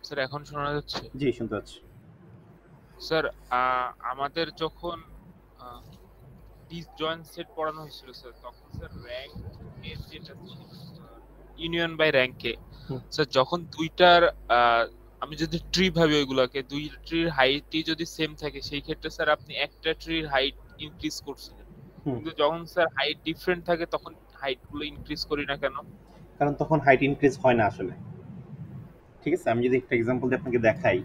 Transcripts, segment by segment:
Sir এখন শোনা যাচ্ছে? জি, শুনতে পাচ্ছি। স্যার আমাদের যখন ডিসজয়েন্ট সেট পড়ানো হয়েছিল স্যার, তখন স্যার র্যাঙ্ক এর যেটা ছিল ইউনিয়ন বাই র্যাঙ্কে, হুম। স্যার যখন দুইটার আমি যদি ট্রি ভাবি ওইগুলাকে, দুই ট্রির হাইটই যদি সেম থাকে, সেই ক্ষেত্রে স্যার আপনি একটা ট্রির হাইট ইনক্রিজ করছিলেন, হুম। কিন্তু যখন স্যার হাইট ডিফারেন্ট থাকে তখন হাইট গুলো ইনক্রিজ করি না কেন? কারণ তখন হাইট ইনক্রিজ হয় না আসলে। ঠিক আছে, আমি যদি একটা এক্সাম্পল দিয়ে আপনাকে দেখাই,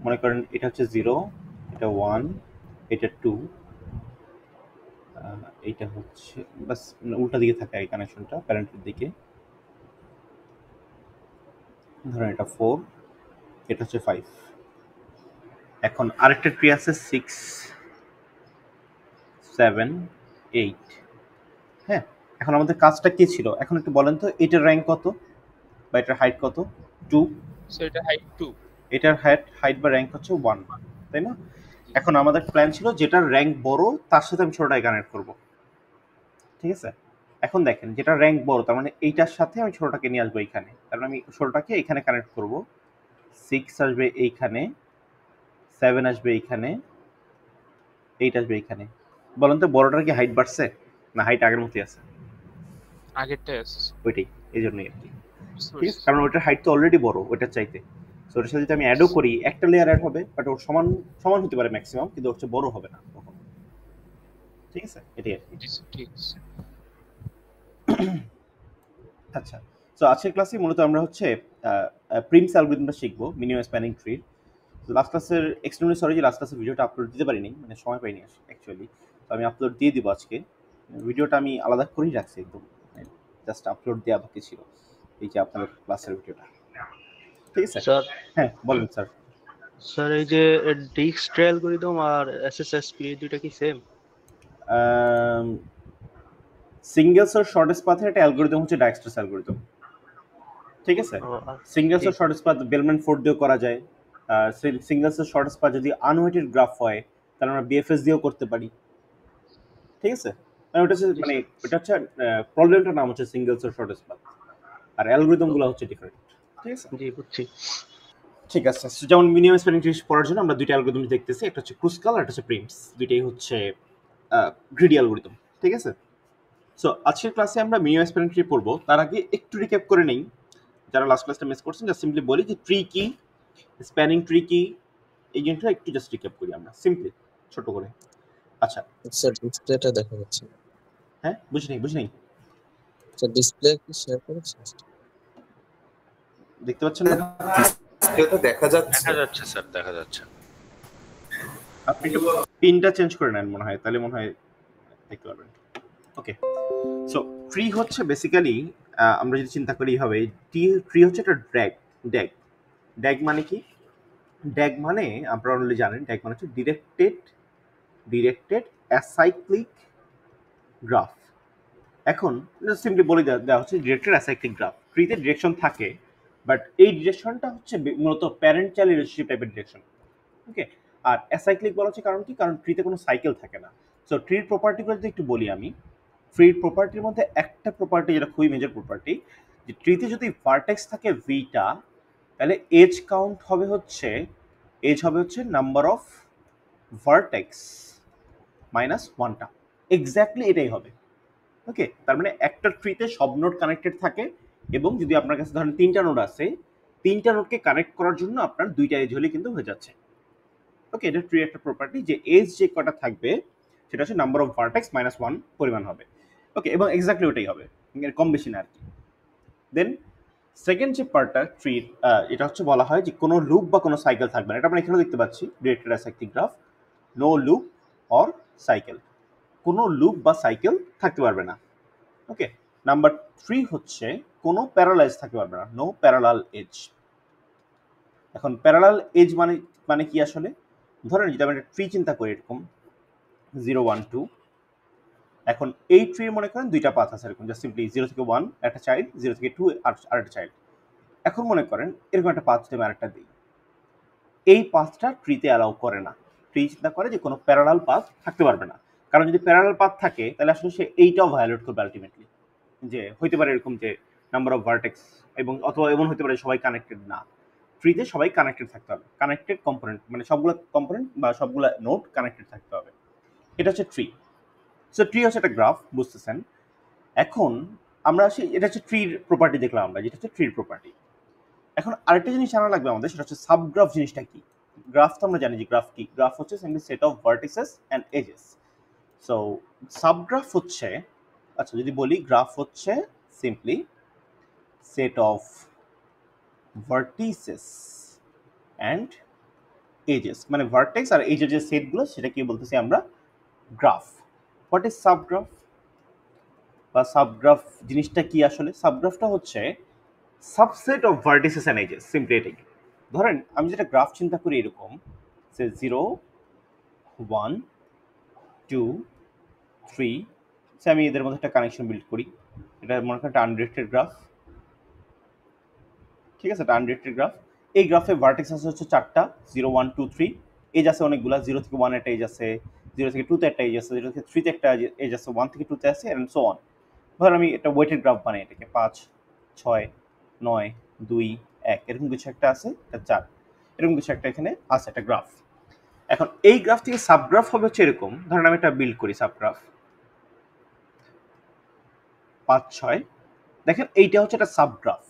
মনে করেন এটা হচ্ছে 0, এটা 1, এটা 2, এইটা হচ্ছে বাস উল্টা দিকে থাকে এই কানেকশনটা প্যারেন্টের দিকে। ধরেন এটা 4, এটা হচ্ছে 5। এখন আরেকটা ট্রি আছে 6, 7, 8। হ্যাঁ, এখন আমাদের কাজটা কি ছিল? এখন একটু বলেন তো এটার র্যাঙ্ক কত বা এটার হাইট কত? 2। স্যার এটা হাইট 2। এটার হাইট বা র্যাঙ্ক হচ্ছে 1, তাই না? এখন আমাদের প্ল্যান ছিল যেটার র্যাঙ্ক বড় তার সাথে আমি ছোটটাকে কানেক্ট করব। ঠিক আছে, এখন দেখেন যেটা র্যাঙ্ক বড় তার মানে এইটার সাথে আমি ছোটটাকে নিয়ে আসবো এইখানে, কারণ আমি ছোটটাকে এখানে কানেক্ট করব। 6 আসবে এইখানে, 7 আসবে এইখানে, 8 আসবে এইখানে। বলেন তো বড়টার কি হাইট বাড়ছে না হাইট আগের মতোই আছে? আগেরটাই আছে স্যার। ওইটাই, এই জন্যই আর কি। বুঝতে ঠিক পারছি আছে, স্যার। কারণ ওইটার হাইট তো অলরেডি বড় ওইটার চাইতে। তো ওটার সাথে যদি আমি অ্যাডও করি একটা লেয়ার অ্যাড হবে, বাট ওর সমান সমান হতে পারে ম্যাক্সিমাম, কিন্তু ওর চেয়ে বড় হবে না কখনো। ঠিক আছে, এটাই আর কি। জি স্যার, ঠিক আছে। আচ্ছা, তো আজকের ক্লাসে মূলত আমরা হচ্ছে প্রিমস অ্যালগরিদমটা শিখবো মিনিমাম স্প্যানিং ট্রির। লাস্ট ক্লাসের এক্সট্রিমলি সরি যে লাস্ট ক্লাসের ভিডিওটা আপলোড দিতে পারিনি, মানে সময় পাইনি অ্যাকচুয়ালি। তো আমি আপলোড দিয়ে দিব আজকে। ভিডিওটা আমি আলাদা করেই রাখছি একদম, জাস্ট আপলোড দেওয়া বাকি ছিল এই যে আপনার ক্লাসের ভিডিওটা। ঠিক আছে, স্যার হ্যাঁ বলেন স্যার। স্যার এই যে ডিক্সট্রা অ্যালগরিদম আর এসএসএসপি এই দুইটা কি সেম? সিঙ্গেল সোর্স শর্টেস্ট পাথের একটা অ্যালগরিদম হচ্ছে ডাইক্সট্রাস অ্যালগরিদম। ঠিক আছে, single source shortest path bellman Ford দিয়েও করা যায়। সিঙ্গেল সোর্স শর্টেস্ট পাথ যদি আনওয়েটেড গ্রাফ হয় তাহলে আমরা বিএফএস দিয়েও করতে পারি। ঠিক আছে, মানে ওটা হচ্ছে জি মানে স্যার। এটা হচ্ছে প্রবলেমটার নাম হচ্ছে সিঙ্গেল সোর্স শর্টেস্ট পাথ, আর অ্যালগরিদমগুলো হচ্ছে ডিফারেন্ট। ঠিক আছে, জি বুঝছি। ঠিক আছে। যেমন মিনিমাম স্প্যানিং ট্রি পড়ার জন্য আমরা দুইটা অ্যালগরিদম দেখতেছি, একটা হচ্ছে ক্রুসকাল আর একটা হচ্ছে প্রিমস। দুইটাই হচ্ছে গ্রিডি অ্যালগরিদম। ঠিক আছে, সো আজকের ক্লাসে আমরা মিনিমাম স্প্যানিং ট্রি পড়বো। তার আগে একটু রিক্যাপ করে নেই, যারা লাস্ট ক্লাসটা মিস করছেন জাস্ট সিম্পলি বলি যে ট্রি কি, স্প্যানিং ট্রি কি, এই জিনিসটা একটু জাস্ট রিক্যাপ করি আমরা সিম্পলি ছোট করে। আচ্ছা স্যার ডিসপ্লেটা দেখা যাচ্ছে। হ্যাঁ, বুঝি নাই। স্যার ডিসপ্লে কি শেয়ার করেছেন? দেখতে পাচ্ছেন না? ডিসপ্লেতে দেখা যাচ্ছে। দেখা যাচ্ছে স্যার, দেখা যাচ্ছে। আপনি একটু পিনটা চেঞ্জ করে নেন মনে হয়, তাহলে মনে হয় দেখতে পারবেন। ওকে, সো ট্রি হচ্ছে বেসিক্যালি আমরা যদি চিন্তা করি হবে ট্রি হচ্ছে একটা ড্যাগ। ড্যাগ মানে কি? ড্যাগ মানে আপনারা অলরেডি জানেন, ড্যাগ মানে হচ্ছে ডিরেক্টেড অ্যাসাইক্লিক গ্রাফ। এখন সিম্পলি বলে দেওয়া হচ্ছে ডিরেক্টেড অ্যাসাইক্লিক গ্রাফ। ট্রিতে ডিরেকশন থাকে, বাট এই ডিরেকশনটা হচ্ছে মূলত প্যারেন্ট চাইল্ড রিলেশনশিপ টাইপের ডিরেকশন। ওকে, আর অ্যাসাইক্লিক বলা হচ্ছে কারণ কি? কারণ ট্রিতে কোনো সাইকেল থাকে না। সো ট্রির প্রপার্টিগুলো যদি একটু বলি আমি, ট্রির প্রপার্টির মধ্যে একটা প্রপার্টি যেটা খুবই মেজর প্রপার্টি, যে ট্রিতে যদি ভার্টেক্স থাকে ভিটা, তাহলে এজ কাউন্ট হবে হচ্ছে নাম্বার অফ ভার্টেক্স মাইনাস ওয়ানটা। এক্স্যাক্টলি এটাই হবে। ওকে, তার মানে একটা ট্রিতে সব নোড কানেক্টেড থাকে, এবং যদি আপনার কাছে ধরেন 3টা নোড আছে, 3টা নোডকে কানেক্ট করার জন্য আপনার 2টা এজ হলে কিন্তু হয়ে যাচ্ছে। ওকে, এটা ট্রি একটা প্রপার্টি যে এজ যে কটা থাকবে সেটা হচ্ছে নাম্বার অফ ভার্টেক্স মাইনাস 1 পরিমাণ হবে। ওকে, এবং এক্স্যাক্টলি ওটাই হবে, কম বেশি না আর কি। দেন সেকেন্ড যে পার্টটা ট্রির, এটা হচ্ছে বলা হয় যে কোনো লুপ বা কোনো সাইকেল থাকবে না। এটা আমরা এখানেও দেখতে পাচ্ছি directed acyclic graph, no loop or cycle, কোনো লুপ বা সাইকেল থাকতে পারবে না। ওকে, নাম্বার 3 হচ্ছে কোনো প্যারালাইজ থাকতে পারবে না, নো প্যারালাল এজ। এখন প্যারালাল এজ মানে মানে কি আসলে? ধরেন যদি আমরা একটা ট্রি চিন্তা করি এরকম 0 1 2, এখন এই ট্রি মনে করেন 2টা পাথ আছে এরকম, জাস্ট সিম্পলি 0 থেকে 1 একটা চাইল্ড, 0 থেকে 2 আর একটা চাইল্ড। এখন মনে করেন এরকম একটা পাথ আমি আরেকটা দিই, এই পাথটা ট্রিতে অ্যালাউ করে না। ট্রি চিন্তা করে যে কোনো প্যারালাল পাথ থাকতে পারবে না, কারণ যদি প্যারালাল পাথ থাকে তাহলে আসলে সে এইটাও ভায়োলেট করবে আলটিমেটলি, যে হইতে পারে এরকম যে নাম্বার অফ ভার্টেক্স, এবং অথবা এমন হতে পারে সবাই কানেক্টেড না। ট্রিতে সবাই কানেক্টেড থাকতে হবে, কানেক্টেড কম্পোনেন্ট মানে সবগুলো কম্পোনেন্ট বা সবগুলো নোড কানেক্টেড থাকতে হবে। এটা হচ্ছে ট্রি। সো ট্রি হচ্ছে একটা গ্রাফ, বুঝতেছেন। এখন আমরা আসি, এটা হচ্ছে ট্রির প্রপার্টি দেখলাম আমরা, যেটা হচ্ছে ট্রির প্রপার্টি। এখন আরেকটা জিনিস জানা লাগবে আমাদের, সেটা হচ্ছে সাবগ্রাফ জিনিসটা কি। গ্রাফ তো আমরা জানি যে গ্রাফ কি, গ্রাফ হচ্ছে simply set of vertices and edges. So subgraph হচ্ছে, আচ্ছা যদি বলি গ্রাফ হচ্ছে simply set of vertices and edges, মানে ভার্টেক্স আর এজের যে সেটগুলো সেটা কি বলতেছি আমরা গ্রাফ। হোয়াট ইজ সাবগ্রাফ বা সাবগ্রাফ জিনিসটা কি আসলে? সাবগ্রাফটা হচ্ছে subset of vertices and edges, simply এটাই। ধরেন আমি যেটা গ্রাফ চিন্তা করি এরকম, সে 0 1 2 3, সে আমি এদের মধ্যে একটা কানেকশন বিল্ড করি। এটা মনে করেন একটা আনডিরেক্টেড গ্রাফ, ঠিক আছে, এটা আনডিরেক্টেড গ্রাফ। এই গ্রাফে ভার্টেক্স আছে হচ্ছে 4টা, 0 1 2 3, এজ আছে অনেকগুলা, 0 থেকে 1 একটা এজ আছে, 0 থেকে 2 তে একটা এজ আছে, 0 থেকে 3 তে একটা এজ আছে, 1 থেকে 2 তে আছে, এন্ড সো অন। ধর আমি একটা ওয়েটেড গ্রাফ বানাই, এটাকে 5 6 9 2 1 এরকম কিছু একটা আছে, এটা 4 এরকম কিছু একটা এখানে আছে একটা গ্রাফ। এখন এই গ্রাফ থেকে সাবগ্রাফ হবে হচ্ছে এরকম। ধরেন আমি একটা বিল্ড করি সাবগ্রাফ 5 6, দেখেন এইটা হচ্ছে একটা সাবগ্রাফ।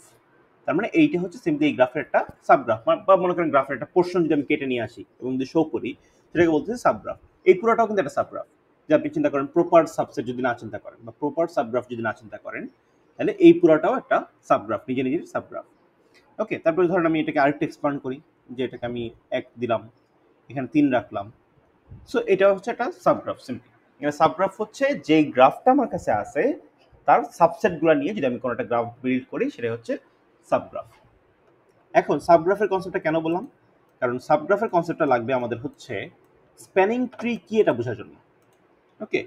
তার মানে এইটা হচ্ছে সিম্পলি এই গ্রাফের একটা সাবগ্রাফ, বা মনে করেন গ্রাফের একটা পোর্শন যদি আমি কেটে নিয়ে আসি এবং যদি শো করি, সেটাকে বলতেছি সাবগ্রাফ। এই পুরোটাও কিন্তু একটা সাবগ্রাফ। যে আপনি চিন্তা করেন প্রপার সাবসেট যদি না চিন্তা করেন বা প্রপার সাবগ্রাফ যদি না চিন্তা করেন, তাহলে এই পুরোটাও একটা সাবগ্রাফ, নিজে নিজের সাবগ্রাফ। ওকে, তারপরে ধরেন আমি এটাকে আরেকটু এক্সপান্ড করি, যে এটাকে আমি 1 দিলাম, এখানে 3 রাখলাম। সো এটা হচ্ছে একটা সাবগ্রাফ। সিম্পলি এখানে সাবগ্রাফ হচ্ছে যে গ্রাফটা আমার কাছে আছে তার সাবসেটগুলো নিয়ে যদি আমি কোনো একটা গ্রাফ বিল্ড করি, সেটা হচ্ছে সাবগ্রাফ। এখন সাবগ্রাফের কনসেপ্টটা কেন বললাম? কারণ সাবগ্রাফের কনসেপ্টটা লাগবে আমাদের হচ্ছে স্প্যানিং ট্রি কি এটা বোঝার জন্য। Okay,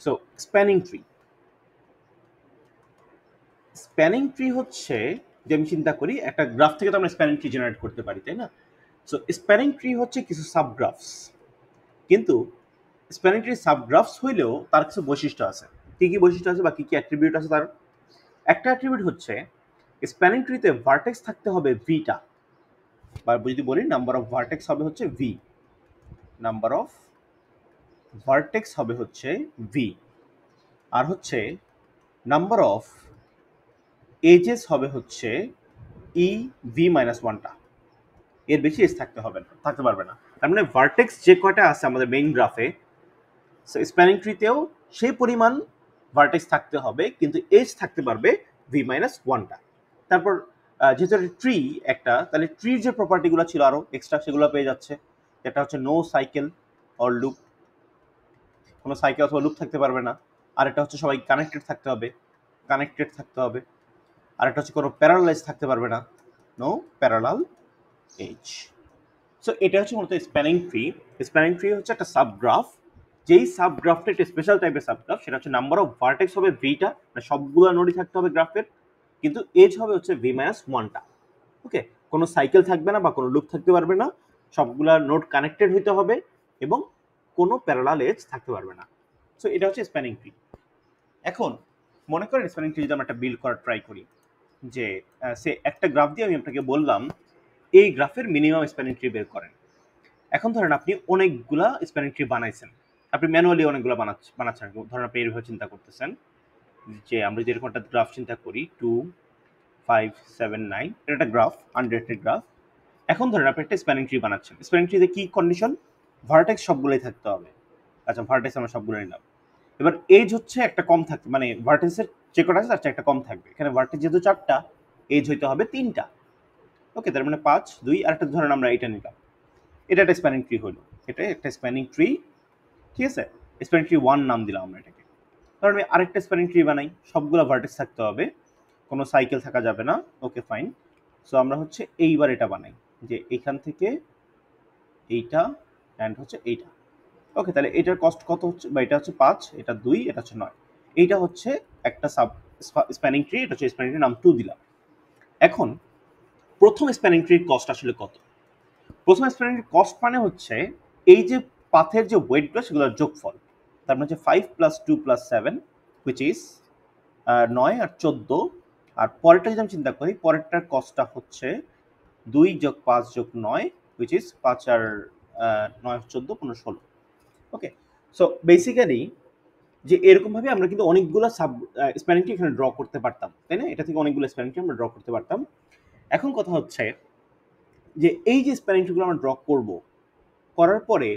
so spanning tree, spanning tree হচ্ছে যে আমি চিন্তা করি একটা গ্রাফ থেকে তো আমরা স্প্যানিং ট্রি জেনারেট করতে পারি, তাই না? সো স্প্যানিং ট্রি হচ্ছে কিছু সাবগ্রাফস, কিন্তু স্প্যানিং ট্রি সাবগ্রাফস হইলেও তার কিছু বৈশিষ্ট্য আছে। কি কি বৈশিষ্ট্য আছে বা কি কি অ্যাট্রিবিউট আছে? তার একটা অ্যাট্রিবিউট হচ্ছে স্প্যানিং ট্রিতে ভার্টেক্স থাকতে হবে ভিটা, বা যদি বলি নাম্বার অফ ভার্টেক্স হবে হচ্ছে ভি, নাম্বার অফ ভার্টেক্স হবে হচ্ছে ভি, আর হচ্ছে নাম্বার অফ এজেস হবে হচ্ছে ই ভি মাইনাস 1টা, এর বেশি এজ থাকতে পারবে না। তার মানে ভার্টেক্স যে কয়টা আছে আমাদের মেইন গ্রাফে, স্প্যানিং ট্রিতেও সেই পরিমাণ ভার্টেক্স থাকতে হবে, কিন্তু এজ থাকতে পারবে ভি মাইনাস 1টা। তারপর যেহেতু ট্রি একটা, তাহলে ট্রির যে প্রপার্টিগুলো ছিল আরও এক্সট্রা, সেগুলো পেয়ে যাচ্ছে। যেটা হচ্ছে নো সাইকেল অর লুপ, কোনো সাইকেল অথবা লুপ থাকতে পারবে না। আর একটা হচ্ছে সবাই কানেক্টেড থাকতে হবে। আর একটা হচ্ছে কোনো প্যারালাল এজ থাকতে পারবে না, নো প্যারালাল এজ। সো এটা হচ্ছে মূলত স্প্যানিং ট্রি। স্প্যানিং ট্রি হচ্ছে একটা সাবগ্রাফ, যেই সাবগ্রাফটা একটা স্পেশাল টাইপের সাবগ্রাফ, সেটা হচ্ছে নাম্বার অফ ভার্টেক্স হবে ভিটা, মানে সবগুলো নোডই থাকতে হবে গ্রাফের, কিন্তু এজ হবে হচ্ছে ভি মাইনাস 1টা। ওকে, কোনো সাইকেল থাকবে না বা কোনো লুপ থাকতে পারবে না, সবগুলা নোড কানেক্টেড হইতে হবে এবং কোনো প্যারালাল এজ থাকতে পারবে না। সো এটা হচ্ছে স্প্যানিং ট্রি। এখন মনে করেন স্প্যানিং ট্রি যদি আমরা একটা বিল্ড করার ট্রাই করি, যে সে একটা গ্রাফ দিয়ে আমি আপনাকে বললাম এই গ্রাফের মিনিমাম স্প্যানিং ট্রি বের করেন। এখন ধরেন আপনি অনেকগুলা স্প্যানিং ট্রি বানাইছেন, আপনি ম্যানুয়ালি অনেকগুলো বানাচ্ছেন। ধরেন আপনি এইভাবে চিন্তা করতেছেন যে আমরা যদি এরকম একটা গ্রাফ চিন্তা করি 2 5 7 9, এটা একটা গ্রাফ, আনডিরেক্টেড গ্রাফ। এখন ধরেন আপনি একটা স্প্যানিং ট্রি বানাচ্ছেন। স্প্যানিং ট্রিতে কি কন্ডিশন? ভার্টেক্স সবগুলোই থাকতে হবে। আচ্ছা, ভার্টেক্স আমরা সবগুলো নিলাম। এবার এজ হচ্ছে একটা কম থাকবে, মানে ভার্টেক্সের যে কটা আছে তার চেয়ে একটা কম থাকবে। এখানে ভার্টেক্স যেহেতু 4টা, এজ হইতে হবে 3টা। ওকে, তার মানে 5 2, আর একটা ধরেন আমরা এটা নিলাম, এটা একটা স্প্যানিং ট্রি হলো, এটা একটা স্প্যানিং ট্রি, ঠিক আছে। স্প্যানিং ট্রি 1 নাম দিলাম আমরা এটাকে। ধরেন আমি আরেকটা স্প্যানিং ট্রি বানাই, সবগুলো ভার্টেক্স থাকতে হবে, কোনো সাইকেল থাকা যাবে না। Okay fine. সো আমরা হচ্ছে এইবার এটা বানাই, যে এখান থেকে এইটা অ্যান্ড হচ্ছে এইটা। ওকে, তাহলে এটার কস্ট কত হচ্ছে, বা এটা হচ্ছে 5, এটা 2, এটা হচ্ছে 9। এইটা হচ্ছে একটা স্প্যানিং ট্রি, এটা হচ্ছে স্প্যানিং ট্রি নাম 2 দিলাম। এখন প্রথম স্প্যানিং ট্রির কস্ট আসলে কত? প্রথম স্প্যানিং ট্রির কস্ট মানে হচ্ছে এই যে পাথের যে ওয়েটগুলো, সেগুলোর যোগফল। তার মানে হচ্ছে 5 + 2 + 7 হুইচ ইজ 9 আর 14, আর পরেরটা যদি আমি চিন্তা করি পরেরটার কস্টটা হচ্ছে 2 + 5 + 9 হুইচ ইজ 5 আর 9 14 15 16। ওকে, সো বেসিক্যালি যে এরকম ভাবে আমরা কিন্তু অনেকগুলো সাব স্প্যানিং ট্রি এখানে ড্র করতে পারতাম, তাই না? এটা থেকে অনেকগুলো স্প্যানিং ট্রি আমরা ড্র করতে পারতাম। এখন কথা হচ্ছে যে এই যে স্প্যানিং ট্রিগুলো আমরা ড্র করব, করার পরে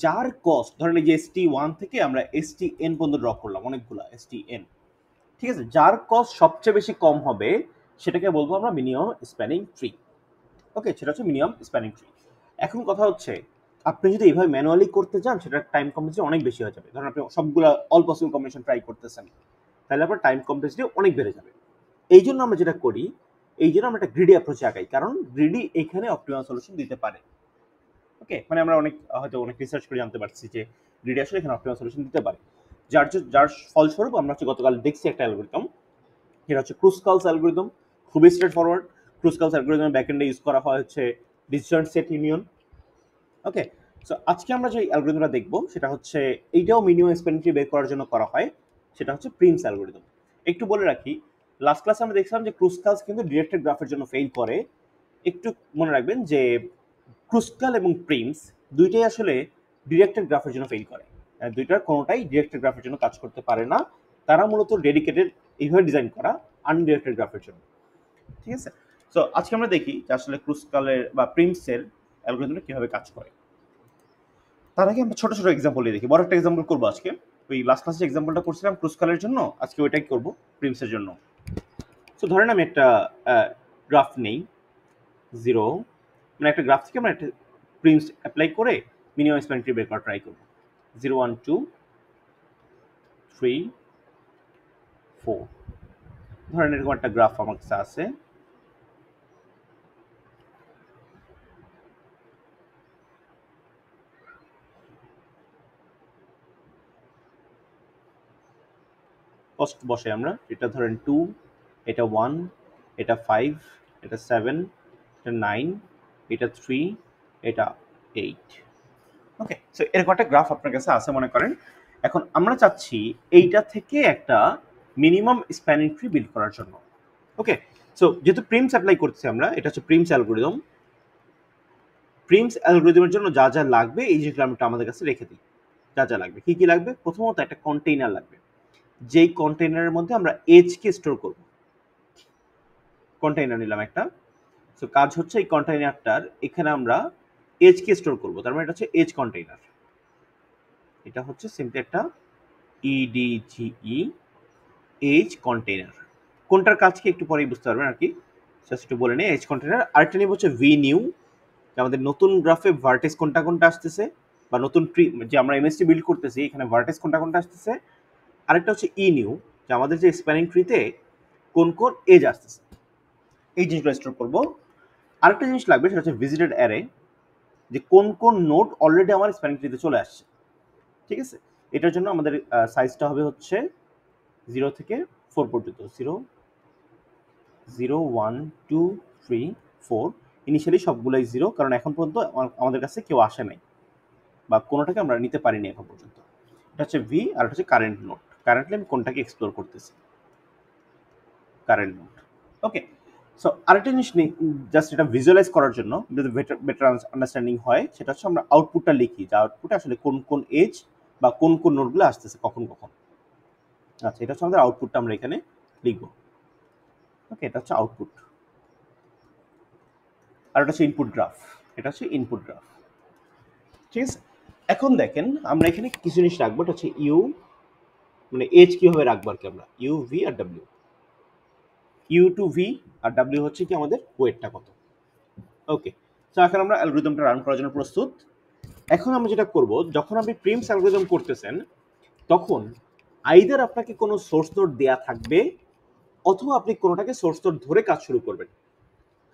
যার কস্ট ধরেন এই যে ST1 থেকে আমরা STN পর্যন্ত ড্র করলাম অনেকগুলো STN, ঠিক আছে? যার কস্ট সবচেয়ে বেশি কম হবে সেটাকে বলবো আমরা মিনিমাম স্প্যানিং ট্রি। ওকে, সেটা হচ্ছে মিনিমাম স্প্যানিং ট্রি। এখন কথা হচ্ছে আপনি যদি এইভাবে ম্যানুয়ালি করতে চান সেটার টাইম কমপ্লেক্সিটি অনেক বেশি হয়ে যাবে। ধরুন আপনি সবগুলা অল পসিবল কম্বিনেশন ট্রাই করতেছেন, তাহলে আপনার টাইম কমপ্লেক্সিটি অনেক বেড়ে যাবে। এই জন্য আমরা যেটা করি, এই জন্য আমরা একটা গ্রিডি অ্যাপ্রোচে আগাই, কারণ গ্রিডি এখানে অপটিমাল সলিউশন দিতে পারে। ওকে, মানে আমরা হয়তো অনেক রিসার্চ করে জানতে পারছি যে গ্রিডি আসলে এখানে অপটিমাল সলিউশন দিতে পারে, যার ফলস্বরূপ আমরা হচ্ছে গতকাল দেখছি একটা অ্যালগরিদম, যেটা হচ্ছে ক্রুসকালস অ্যালগরিদম। খুবই স্ট্রেট ফরওয়ার্ড। ক্রুসকালস অ্যালগরিদমের ব্যাকএন্ডে ইউজ করা হয় হচ্ছে ডিসজয়েন্ট সেট ইউনিয়ন। ওকে, সো আজকে আমরা যে অ্যালগরিদমটা দেখবো সেটা হচ্ছে এইটাও মিনিমাম স্প্যানিং ট্রি বের করার জন্য করা হয়, সেটা হচ্ছে প্রিমস অ্যালগরিদম। একটু বলে রাখি, লাস্ট ক্লাসে আমরা দেখছিলাম যে ক্রুসকালস কিন্তু ডিরেক্টেড গ্রাফের জন্য ফেল করে। একটু মনে রাখবেন যে ক্রুসকাল এবং প্রিমস দুইটাই আসলে ডিরেক্টেড গ্রাফের জন্য ফেল করে, দুইটার কোনোটাই ডিরেক্টেড গ্রাফের জন্য কাজ করতে পারে না। তারা মূলত ডেডিকেটেড এইভাবে ডিজাইন করা আনডিরেক্টেড গ্রাফের জন্য, ঠিক আছে? সো আজকে আমরা দেখি যে আসলে ক্রুসকালের বা প্রিমসের অ্যালগরিদমটা কিভাবে কাজ করে। তার আগে আমরা ছোট ছোট এক্সাম্পল দিয়ে দেখি। বড় একটা এক্সাম্পল করবো আজকে। ওই লাস্ট ক্লাসে এক্সাম্পলটা করছিলাম ক্রুসকালের জন্য, আজকে ওইটাই করবো প্রিমসের জন্য। সো ধরেন আমি একটা গ্রাফ নেই 0, মানে একটা গ্রাফ থেকে আমরা একটা প্রিমস অ্যাপ্লাই করে মিনিমাম স্প্যানিং ট্রি বের করা ট্রাই করবো। 0 1 2 3 4, ধরেন এরকম একটা গ্রাফ আমার কাছে আছে। কস্ট বসে আমরা, এটা ধরেন 2, এটা 1, এটা 5, এটা 7, এটা 9, এটা 3, এটা 8। ওকে, সো এরকম একটা গ্রাফ আপনার কাছে আছে মনে করেন। এখন আমরা চাচ্ছি এইটা থেকে একটা মিনিমাম স্প্যানিং ট্রি বিল্ড করার জন্য। ওকে, সো যেহেতু প্রিমস অ্যাপ্লাই করছি আমরা, এটা হচ্ছে প্রিমস অ্যালগরিদম। প্রিমস অ্যালগরিদমের জন্য যা যা লাগবে এই জিনিসগুলো আমরা আমাদের কাছে রেখে দিই। যা যা লাগবে, কি কি লাগবে? প্রথমত একটা কন্টেইনার লাগবে, যেই কন্টেইনারের মধ্যে আমরা এজকে স্টোর করব। কন্টেইনার নিলাম একটা। সো কাজ হচ্ছে এই কন্টেইনারটার এখানে আমরা এজকে স্টোর করব, তার মানে এটা হচ্ছে এজ কন্টেইনার। এটা হচ্ছে সিম্পলি একটা EDGE এজ কন্টেইনার। কোনটার কাজ কি একটু পরেই বুঝতে পারবেন আর কি, জাস্ট একটু বলে নেই। এজ কন্টেইনার আরেকটা নিব হচ্ছে VNew, যে আমাদের নতুন গ্রাফে ভার্টেক্স কোনটা কোনটা আসতেছে, বা নতুন ট্রি যে আমরা MST বিল্ড করতেছি এখানে ভার্টেক্স কোনটা কোনটা আসতেছে। আরেকটা হচ্ছে ENew, যে আমাদের যে স্প্যানিং ট্রিতে কোন কোন এজ আসতেছে, এই জিনিসগুলো স্টোর করবো। আরেকটা জিনিস লাগবে সেটা হচ্ছে ভিজিটেড অ্যারে, যে কোন কোন নোড অলরেডি আমার স্প্যানিং ট্রিতে চলে আসছে, ঠিক আছে? এটার জন্য আমাদের সাইজটা হবে হচ্ছে 0 থেকে 4 পর্যন্ত। 0 0 1 2 3 4, ইনিশিয়ালি সবগুলোই 0, কারণ এখন পর্যন্ত আমাদের কাছে কেউ আসে নাই বা কোনোটাকে আমরা নিতে পারিনি এখন পর্যন্ত। এটা হচ্ছে V, আর এটা হচ্ছে কারেন্ট নোড। কারেন্টলি আমি কোনটাকে এক্সপ্লোর করতেছি, কারেন্ট নোড। ওকে, সো আরেকটা জিনিস জাস্ট এটা ভিজুয়ালাইজ করার জন্য যদি বেটার আন্ডারস্ট্যান্ডিং হয়, সেটা হচ্ছে আমরা আউটপুটটা লিখি, যে আউটপুটে আসলে কোন কোন এজ বা কোন কোন নোডগুলো আসতেছে কখন কখন। আচ্ছা, এটা হচ্ছে আমাদের আউটপুটটা আমরা এখানে লিখবো। ওকে, এটা হচ্ছে আউটপুট। আর এটা হচ্ছে ইনপুট গ্রাফ, এটা হচ্ছে ইনপুট গ্রাফ, ঠিক আছে? এখন দেখেন আমরা এখানে কিছু জিনিস রাখবো, এটা হচ্ছে ইউ, মানে এজ কিভাবে রাখবো আর কি আমরা, ইউ ভি আর ডাব্লিউ। ইউ টু ভি আর ডাব্লিউ হচ্ছে কি আমাদের ওয়েটটা কত। ওকে, তো এখন আমরা অ্যালগরিদমটা রান করার জন্য প্রস্তুত। এখন আমরা যেটা করব, যখন আপনি প্রিমস অ্যালগরিদম করতেছেন তখন আইদার আপনাকে কোনো সোর্স নোড দেয়া থাকবে অথবা আপনি কোনোটাকে সোর্স নোড ধরে কাজ শুরু করবেন।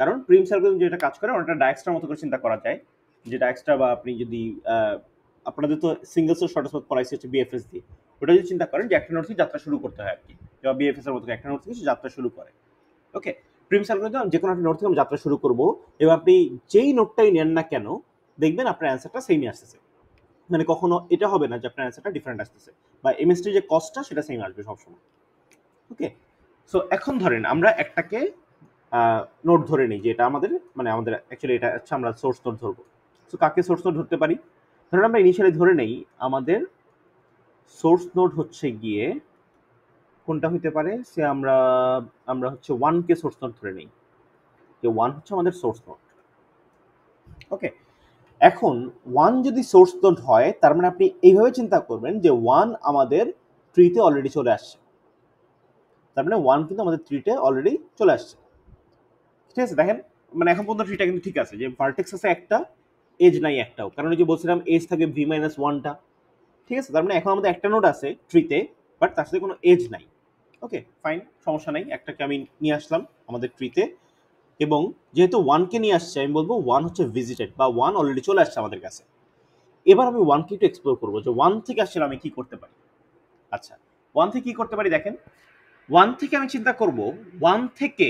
কারণ প্রিমস অ্যালগরিদম যেটা কাজ করে অনেকটা ডায়াক্সটার মতো করে চিন্তা করা যায়, যে ডায়াক্সটা বা আপনি যদি আপনাদের তো সিঙ্গেল সোর্স শর্টেস্ট পাথ পড়াইছে হচ্ছে BFS দিয়ে, ওটা যদি চিন্তা করেন যে একটা নোড থেকে যাত্রা শুরু করতে হয় আর কি, বা BFS এর মতো একটা নোড থেকে যাত্রা শুরু করে। ওকে, প্রিমস অ্যালগরিদম যে কোনো একটা নোড থেকে আমরা যাত্রা শুরু করবো, এবং আপনি যেই নোডটাই নেন না কেন দেখবেন আপনার অ্যান্সারটা সেমই আসতেছে। মানে কখনো এটা হবে না যে আপনার অ্যান্সারটা ডিফারেন্ট আসতেছে, বা এমএসটি যে কস্টটা সেটা সেম আসবে সবসময়। ওকে, সো এখন ধরেন আমরা একটাকে নোট ধরে নিই যে এটা আমাদের মানে আমাদের অ্যাকচুয়ালি এটা হচ্ছে আমরা সোর্স নোট ধরবো। সো কাকে সোর্স নোট ধরতে পারি? ধরেন আমরা ইনিশিয়ালি ধরে নেই আমাদের সোর্স নোট হচ্ছে গিয়ে কোনটা হইতে পারে, সে আমরা আমরা হচ্ছে 1 কে সোর্স নোট ধরে নেই, যে 1 হচ্ছে আমাদের সোর্স নোট। ওকে, এখন 1 যদি সোর্স নোট হয় তার মানে আপনি এইভাবে চিন্তা করবেন যে 1 আমাদের ট্রিতে অলরেডি চলে আসছে, তার মানে 1 কিন্তু আমাদের ট্রিতে অলরেডি চলে আসছে। ঠিক আছে, দেখেন মানে এখন পর্যন্ত ট্রিটা কিন্তু ঠিক আছে, যে ভার্টেক্স আছে একটা, এজ নাই একটাও, কারণ ওই যে বলছিলাম এজ থাকে v-1টা। ঠিক আছে, তার মানে এখন আমাদের একটা নোড আছে ট্রিতে, বাট তার সাথে কোনো এজ নাই। ওকে ফাইন, সমস্যা নাই, একটাকে আমি নিয়ে আসলাম আমাদের ট্রিতে, এবং যেহেতু 1 কে নিয়ে আসছে আমি বলবো 1 হচ্ছে ভিজিটেড, বা 1 অলরেডি চলে আসছে আমাদের কাছে। এবার আমি 1 কে একটু এক্সপ্লোর করবো যে 1 থেকে আসলে আমি কি করতে পারি। আচ্ছা, 1 থেকে কি করতে পারি? দেখেন 1 থেকে আমি চিন্তা করব 1 থেকে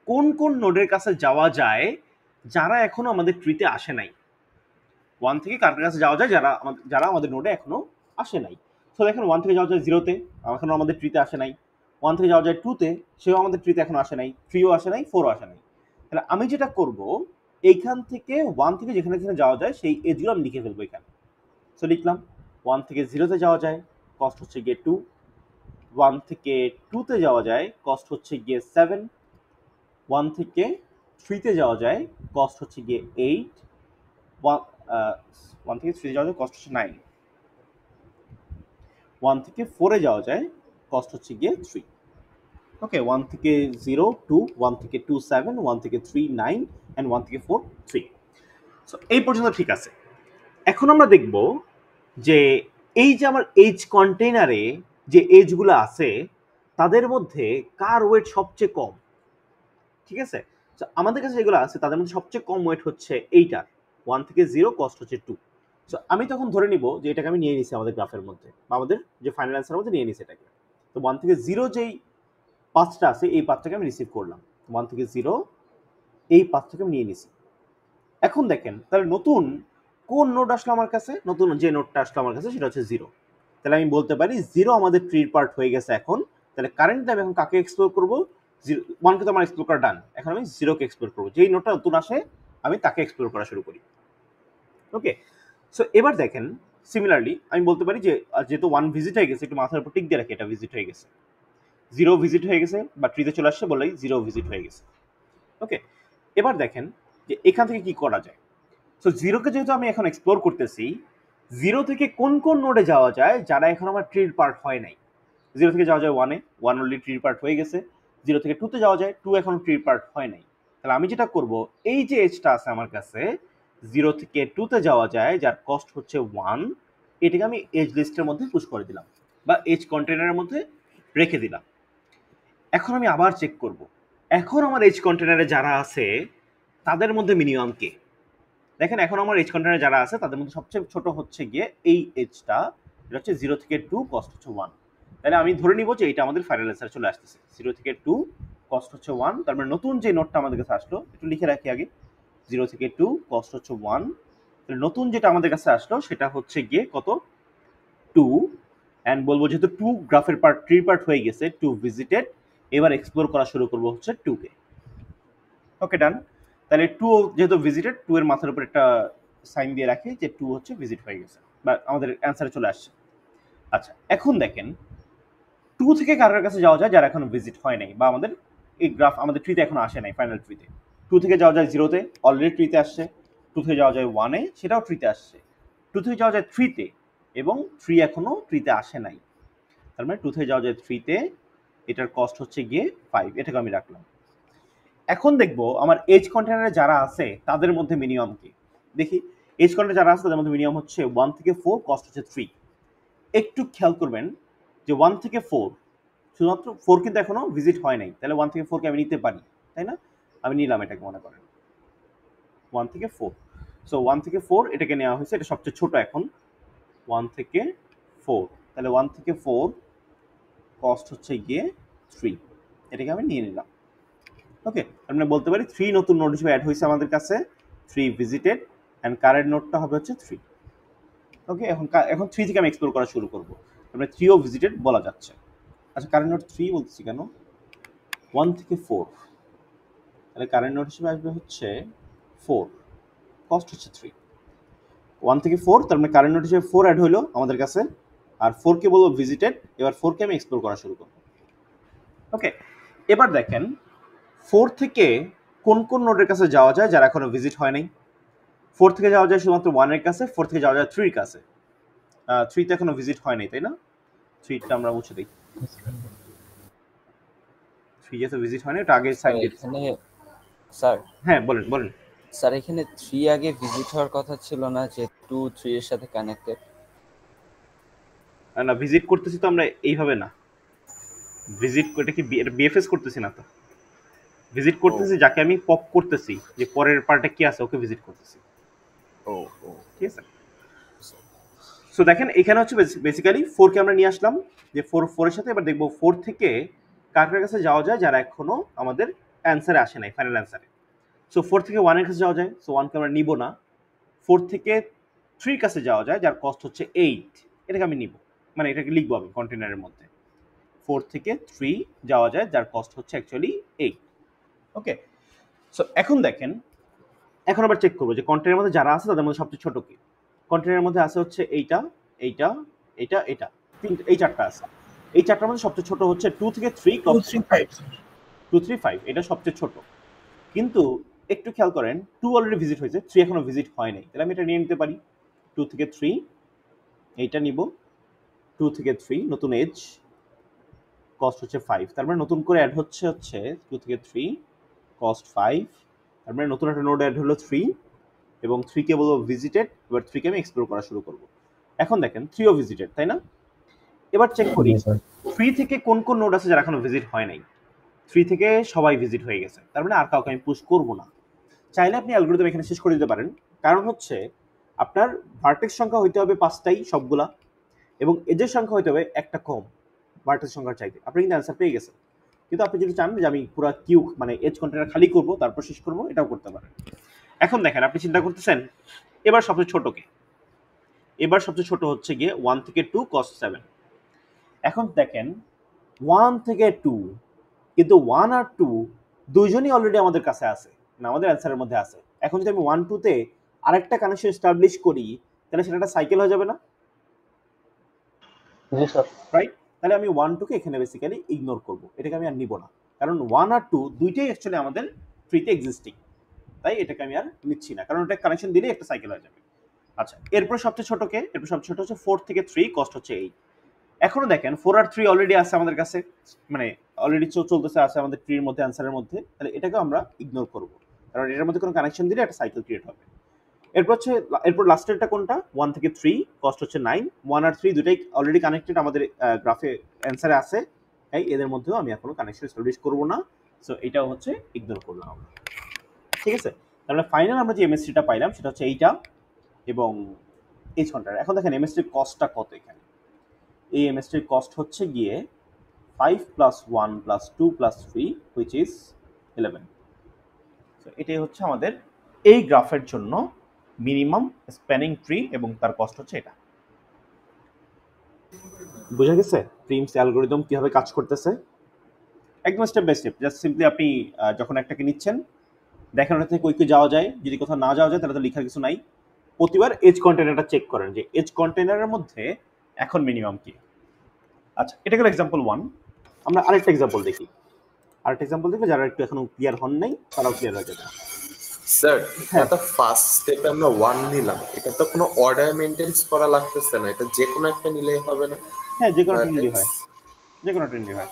কোন কোন নোডের কাছে যাওয়া যায় যারা এখনো আমাদের ট্রিতে আসে নাই। 1 থেকে কার কাছে যাওয়া যায় যারা আমাদের নোডে এখনো আসে নাই। তো দেখেন 1 থেকে যাওয়া যায় 0-তে, এখনো আমাদের ট্রিতে আসে নাই। 1 থেকে যাওয়া যায় 2-তে, সেও আমাদের ট্রিতে এখনো আসে নাই। 3ও আসে নাই, 4ও আসে নাই। তাহলে আমি যেটা করব, এইখান থেকে 1 থেকে যেখানে যেখানে যাওয়া যায় সেই এজগুলো আমি লিখে ফেলবো এখানে। সো লিখলাম 1 থেকে 0-তে যাওয়া যায়, কস্ট হচ্ছে গিয়ে 2। 1 থেকে 2-তে যাওয়া যায়, কস্ট হচ্ছে গিয়ে 7। 1 থেকে 3-তে যাওয়া যায়, কস্ট হচ্ছে গিয়ে 8। 1 থেকে 3-তে যাওয়া যায়, কস্ট হচ্ছে 9। 1 থেকে 4-এ যাওয়া যায়, কস্ট হচ্ছে গিয়ে 3। ওকে, 1 থেকে 0 2, 1 থেকে 2 7, 1 থেকে 3 9, and 1 থেকে 4 3। সো এই পর্যন্ত ঠিক আছে। এখন আমরা দেখব যে এই যে আমার এজ কন্টেইনারে যে এজগুলো আছে তাদের মধ্যে কার ওয়েট সবচেয়ে কম। ঠিক আছে, তো আমাদের কাছে যেগুলো আছে তাদের মধ্যে সবচেয়ে কম ওয়েট হচ্ছে এইটার, 1 থেকে 0, কস্ট হচ্ছে 2। সো আমি তখন ধরে নিব যে এটাকে আমি নিয়ে নিছি আমাদের গ্রাফের মধ্যে, বা আমাদের যে ফাইনাল অ্যান্সারের মধ্যে নিয়ে নিছি এটাকে। তো 1 থেকে 0 যেই পাঁচটা আছে এই পাঁচটাকে আমি রিসিভ করলাম, 1 থেকে 0 এই পাঁচটাকে আমি নিয়ে নিছি। এখন দেখেন তাহলে নতুন কোন নোড আসলো আমার কাছে, নতুন যে নোডটা আসলো আমার কাছে সেটা হচ্ছে 0। তাহলে আমি বলতে পারি 0 আমাদের ট্রির পার্ট হয়ে গেছে এখন। তাহলে কারেন্টলি আমি এখন কাকে এক্সপ্লোর করবো? 1 কে তো আমার এক্সপ্লোর করা ডান, এখন আমি 0 কে এক্সপ্লোর করবো। যেই নোডটা নতুন আসে আমি তাকে এক্সপ্লোর করা শুরু করি। ওকে, সো এবার দেখেন সিমিলারলি আমি বলতে পারি যে যেহেতু 1 ভিজিট হয়ে গেছে, একটু মাথার উপর টিক দিয়ে রাখি এটা ভিজিট হয়ে গেছে, 0 ভিজিট হয়ে গেছে, বা ট্রিতে চলে আসছে বলেই 0 ভিজিট হয়ে গেছে। ওকে, এবার দেখেন যে এখান থেকে কি করা যায়। সো 0 কে যেহেতু আমি এখন এক্সপ্লোর করতেছি, 0 থেকে কোন কোন নোডে যাওয়া যায় যারা এখন আমার ট্রির পার্ট হয় নাই। 0 থেকে যাওয়া যায় 1-এ, 1 অলরেডি ট্রির পার্ট হয়ে গেছে। 0 থেকে 2-তে যাওয়া যায়, 2 এখনো ট্রির পার্ট হয় নাই। তাহলে আমি যেটা করব, এই যে এজটা আছে আমার কাছে 0 থেকে 2-তে যাওয়া যায় যার কস্ট হচ্ছে 1, এটাকে আমি এজ লিস্টের মধ্যে পুশ করে দিলাম, বা এজ কন্টেনারের মধ্যে রেখে দিলাম। এখন আমি আবার চেক করব, এখন আমার এজ কন্টেনারে যারা আছে তাদের মধ্যে মিনিমাম কে। দেখেন এখন আমার এজ কন্টেনারে যারা আছে তাদের মধ্যে সবচেয়ে ছোট হচ্ছে গিয়ে এই এজটা, এটা হচ্ছে 0 থেকে 2, কস্ট হচ্ছে 1। তাহলে আমি ধরে নিব যে এটা আমাদের ফাইনাল অ্যান্সার চলে আসতেছে, 0 থেকে 2, কস্ট হচ্ছে 1। তার মানে নতুন যে নোটটা আমাদের কাছে আসলো, একটু লিখে রাখি আগে, 0 থেকে 2, কস্ট হচ্ছে 1। তাহলে নতুন যেটা আমাদের কাছে আসলো সেটা হচ্ছে গিয়ে কত, 2। অ্যান্ড বলবো যেহেতু 2 গ্রাফের পার্ট ট্রি পার্ট হয়ে গেছে, 2 ভিজিটেড, এবার এক্সপ্লোর করা শুরু করবো হচ্ছে 2 কে। ওকে ডান, তাহলে 2 যেহেতু ভিজিটেড, 2 এর মাথার উপর একটা সাইন দিয়ে রাখি যে 2 হচ্ছে ভিজিট হয়ে গেছে, বা আমাদের অ্যান্সারে চলে আসছে। আচ্ছা, এখন দেখেন 2 থেকে কারোর কাছে যাওয়া যায় যারা এখনো ভিজিট হয় নাই, বা আমাদের এই গ্রাফ আমাদের ট্রিতে এখনো আসে নাই ফাইনাল ট্রিতে। 2 থেকে যাওয়া যায় 0-তে, অলরেডি ট্রিতে আসছে। 2 থেকে যাওয়া যায় 1-এ, সেটাও ট্রিতে আসছে। 2 থেকে যাওয়া যায় 3-তে, এবং 3 এখনো ট্রিতে আসে নাই। তার মানে 2 থেকে যাওয়া যায় 3-তে, এটার কস্ট হচ্ছে গিয়ে 5, এটাকে আমি রাখলাম। এখন দেখবো আমার এজ কন্টেনারে যারা আছে তাদের মধ্যে মিনিমাম কি। দেখি এজ কন্টেনারে যারা আছে তাদের মধ্যে মিনিমাম হচ্ছে 1 থেকে 4, কস্ট হচ্ছে 3। একটু খেয়াল করবেন যে 1 থেকে 4, শুধুমাত্র 4 কিন্তু এখনো ভিজিট হয় নাই, তাহলে 1 থেকে 4 কে আমি নিতে পারি, তাই না? আমি নিলাম এটাকে, মনে করেন 1 থেকে 4। সো 1 থেকে 4 এটাকে নেওয়া হয়েছে, এটা সবচেয়ে ছোট এখন, 1 থেকে 4। তাহলে 1 থেকে 4, কস্ট হচ্ছে গিয়ে 3, এটাকে আমি নিয়ে নিলাম। ওকে, আমরা বলতে পারি 3 নতুন নোড হিসেবে অ্যাড হয়েছে আমাদের কাছে, 3 ভিজিটেড, অ্যান্ড কারেন্ট নোডটা হবে হচ্ছে 3। ওকে, এখন 3 থেকে আমি এক্সপ্লোর করা শুরু করব। আমরা 3ও ভিজিটেড বলা যাচ্ছে। আচ্ছা, কারেন্ট নোড 3 বলতেছি কেন? 1 থেকে 4, তাহলে কারেন্ট নোড হিসেবে আসবে হচ্ছে 4, কস্ট হচ্ছে 3। 1 থেকে 4, তার মানে কারেন্ট নোড হিসেবে 4 অ্যাড হলো আমাদের কাছে, আর 4 কে বলবো ভিজিটেড। এবার 4 কে আমি এক্সপ্লোর করা শুরু করব। ওকে, এবার দেখেন 4 থেকে কোন কোন নোডের কাছে যাওয়া যায় যারা এখনো ভিজিট হয় নাই। 4 থেকে যাওয়া যায় শুধুমাত্র 1 এর কাছে, 4 থেকে যাওয়া যায় 3 এর কাছে। 3 তে এখনো ভিজিট হয় নাই, তাই না? 3 টা আমরা মুছে দিই। 3 যেহেতু ভিজিট হয় না, এটা আগে সাইন দিই। এখানে স্যার হ্যাঁ, বলেন বলেন। স্যার এখানে 3 আগে ভিজিট হওয়ার কথা ছিল না, যে 2 3 এর সাথে কানেক্টেড? না, ভিজিট করতেছি তো আমরা এইভাবে না। ভিজিট এটা কি বিএফএস করতেছি না তো। ভিজিট করতেছি যাকে আমি পপ করতেছি, যে পরের পার্টে কি আছে ওকে ভিজিট করতেছি। ও ঠিক আছে। সো দেখেন এখানে হচ্ছে বেসিক্যালি 4 কে আমরা নিয়ে আসলাম, যে 4 এর সাথে এবার দেখবো 4 থেকে কার কার কাছে যাওয়া যায় যারা এখনো আমাদের অ্যান্সারে আসে নাই, ফাইনাল অ্যান্সারে। সো 4 থেকে 1 এর কাছে যাওয়া যায়, সো 1 কে আমরা নিব না। 4 থেকে 3 কাছে যাওয়া যায় যার কস্ট হচ্ছে 8, এটাকে আমি নিব, মানে এটাকে লিখবো আমি কন্টেনারের মধ্যে। 4 থেকে 3 যাওয়া যায় যার কস্ট হচ্ছে অ্যাকচুয়ালি 8। ওকে, সো এখন দেখেন, এখন আবার চেক করবো যে কন্টেনারের মধ্যে যারা আছে তাদের মধ্যে সবচেয়ে ছোট কি। কন্টেনারের মধ্যে আছে হচ্ছে এইটা, এইটা, এইটা, এটা, এই চারটা আছে। এই চারটার মধ্যে সবচেয়ে ছোট হচ্ছে 2 থেকে 3 2 3 5, এটা সবচেয়ে ছোট। কিন্তু একটু খেয়াল করেন, 2 অলরেডি ভিজিট হয়েছে, 3 এখনো ভিজিট হয় নাই, তাহলে আমি এটা নিয়ে নিতে পারি। 2 থেকে 3 এইটা নিব, 2 থেকে 3 নতুন এজ, কস্ট হচ্ছে 5, তার মানে নতুন করে অ্যাড হচ্ছে 2 থেকে 3 কস্ট 5, তার মানে নতুন একটা নোড অ্যাড হলো 3, এবং 3 কে বলবো ভিজিটেড। এবার 3 কে আমি এক্সপ্লোর করা শুরু করব। এখন দেখেন 3ও ভিজিটেড, তাই না? এবার চেক করি 3 থেকে কোন কোন নোড আছে যারা এখনো ভিজিট হয় নাই। 3 থেকে সবাই ভিজিট হয়ে গেছে, তার মানে আর কাউকে আমি পুশ করব না। চাইলে আপনি অ্যালগরিদম এখানে শেষ করে দিতে পারেন, কারণ হচ্ছে আপনার ভার্টেক্স সংখ্যা হইতে হবে 5টাই সবগুলা, এবং এজের সংখ্যা হইতে হবে একটা কম ভার্টেক্স সংখ্যার চাইতে। আপনি কিন্তু অ্যান্সার পেয়ে গেছেন, কিন্তু আপনি যদি চান যে আমি পুরো কিউ মানে এজ কন্টেনার খালি করব তারপর শেষ করব, এটাও করতে পারেন। এখন দেখেন আপনি চিন্তা করতেছেন এবার সবচেয়ে ছোট কে। এবার সবচেয়ে ছোট হচ্ছে গিয়ে 1 থেকে 2 কস্ট 7। এখন দেখেন 1 থেকে 2, কিন্তু 1 আর 2 দুইজনই অলরেডি আমাদের কাছে আছে, না আমাদের অ্যান্সারের মধ্যে আছে। এখন যদি আমি 1 2 তে আরেকটা কানেকশন এস্টাবলিশ করি, তাহলে সেটা একটা সাইকেল হয়ে যাবে না? জি স্যার। রাইট? তাহলে আমি 1 2 কে এখানে বেসিক্যালি ইগনোর করব, এটাকে আমি আর নিব না, কারণ 1 আর 2 দুইটাই অ্যাকচুয়ালি আমাদের ট্রিতে এক্সিস্টিং, তাই এটাকে আমি আর নিচ্ছি না, কারণ এটা কানেকশন দিলে একটা সাইকেল হয়ে যাবে। আচ্ছা, এরপর সবচেয়ে ছোট কে? এরপর সবচেয়ে ছোট হচ্ছে 4 থেকে 3, কস্ট হচ্ছে 8। এখনো দেখেন 4 আর 3 অলরেডি আছে আমাদের কাছে, মানে অলরেডি চলতেছে আছে আমাদের ট্রির মধ্যে, অ্যান্সারের মধ্যে, তাহলে এটাকে আমরা ইগনোর করব, কারণ এটার মধ্যে কোনো কানেকশন দিলে একটা সাইকেল ক্রিয়েট হবে। এরপর লাস্টেরটা কোনটা? 1 থেকে 3, কস্ট হচ্ছে 9। 1 আর 3 দুটাই অলরেডি কানেক্টেড আমাদের গ্রাফে অ্যান্সারে আছে, তাই এদের মধ্যেও আমি এখনো কানেকশন এস্টাবলিশ করব না। সো এটাও হচ্ছে ইগনোর করলাম আমরা। ঠিক আছে, তাহলে ফাইনাল আমরা যে এমএসটিটা পাইলাম সেটা হচ্ছে এইটা এবং এইচ কন্ট্রাক্ট। এখন দেখেন এমএসটির কস্টটা কত এখানে। এই এমএসটির কস্ট হচ্ছে গিয়ে 5 + 1 + 2 + 3 which is 11। সো এটাই হচ্ছে আমাদের এই গ্রাফের জন্য মিনিমাম স্প্যানিং ট্রি, এবং তার কস্ট হচ্ছে এটা। বুঝা গেছে প্রিমস অ্যালগরিদম কিভাবে কাজ করতেছে? একদম step by step. Just simply আপনি যখন একটাকে নিচ্ছেন, দেখেন ওটা থেকে কই যাওয়া যায়, যদি কোথাও না যাওয়া যায় তাহলে তো লেখার কিছু নাই। প্রতিবার এজ কন্টেনারটা চেক করেন যে এজ কন্টেনারের মধ্যে এখন মিনিমাম কি। আচ্ছা, এটা গেল এক্সাম্পল 1। আমরা আরেকটা এক্সাম্পল দেখি। আরেকটা এক্সাম্পল দেখলে যারা একটু এখনো ক্লিয়ার হন নাই তারাও ক্লিয়ার হয়ে যাবে। স্যার হ্যাঁ। এটা ফার্স্ট স্টেপে আমরা 1 নিলাম, এটা তো কোনো অর্ডার মেইনটেইন করা লাগতেছে না, এটা যে কোনো একটা নিলেই হবে না? হ্যাঁ, যে কোনো ট্রেন্ডই হয়, যে কোনো ট্রেন্ডই হয়।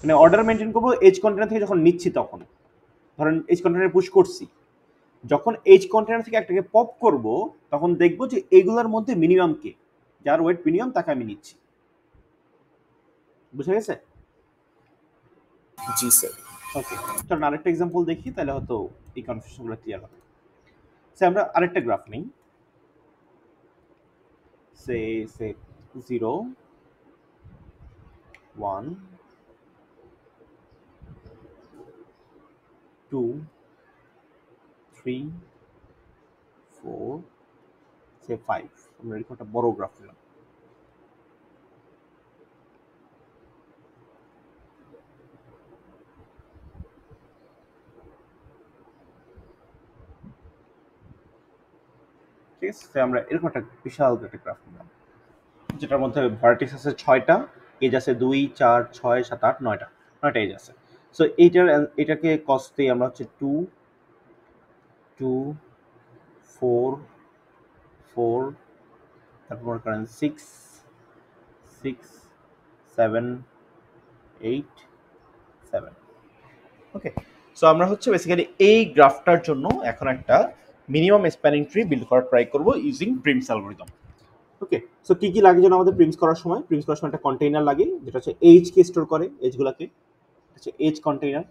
মানে অর্ডার মেনটেন করবো এজ কন্টেনার থেকে যখন নিচ্ছি তখন। ধরেন এজ কন্টেনারে পুশ করছি, যখন এজ কন্টেনার থেকে একটাকে পপ করব তখন দেখবো যে এগুলোর মধ্যে মিনিমাম কে, যার ওয়েট মিনিমাম তাকে আমি নিচ্ছি। বুঝা গেছে? জি স্যার। ওকে, চলুন আরেকটা এক্সাম্পল দেখি, তাহলে হয়তো এই কনফিউশনগুলো ক্লিয়ার হবে। সে আমরা আরেকটা গ্রাফ নিই, সে 0 1 2 3 4 সে 5, আমরা এরকম একটা বড় গ্রাফ নিলাম। ঠিক আছে, আমরা এরকম একটা বিশাল একটা গ্রাফ নিলাম যেটার মধ্যে ভার্টেক্স আছে 6টা, এজ আছে 2 4 6 7 8 9টা এজ আছে। সো এটাকে কস্ট দিই আমরা হচ্ছে 2 2 4 4, তারপর করেন 6 6 7 8 7। ওকে, সো আমরা হচ্ছে বেসিক্যালি এই গ্রাফটার জন্য এখন একটা মিনিমাম স্প্যানিং ট্রি বিল্ড করার ট্রাই করব ইউজিং প্রিমস অ্যালগরিদম। ওকে, সো কি কি লাগে যেন আমাদের প্রিমস করার সময় একটা কন্টেইনার লাগে যেটা হচ্ছে এজ কে স্টোর করে, এজগুলোকে হচ্ছে এজ কন্টেইনার।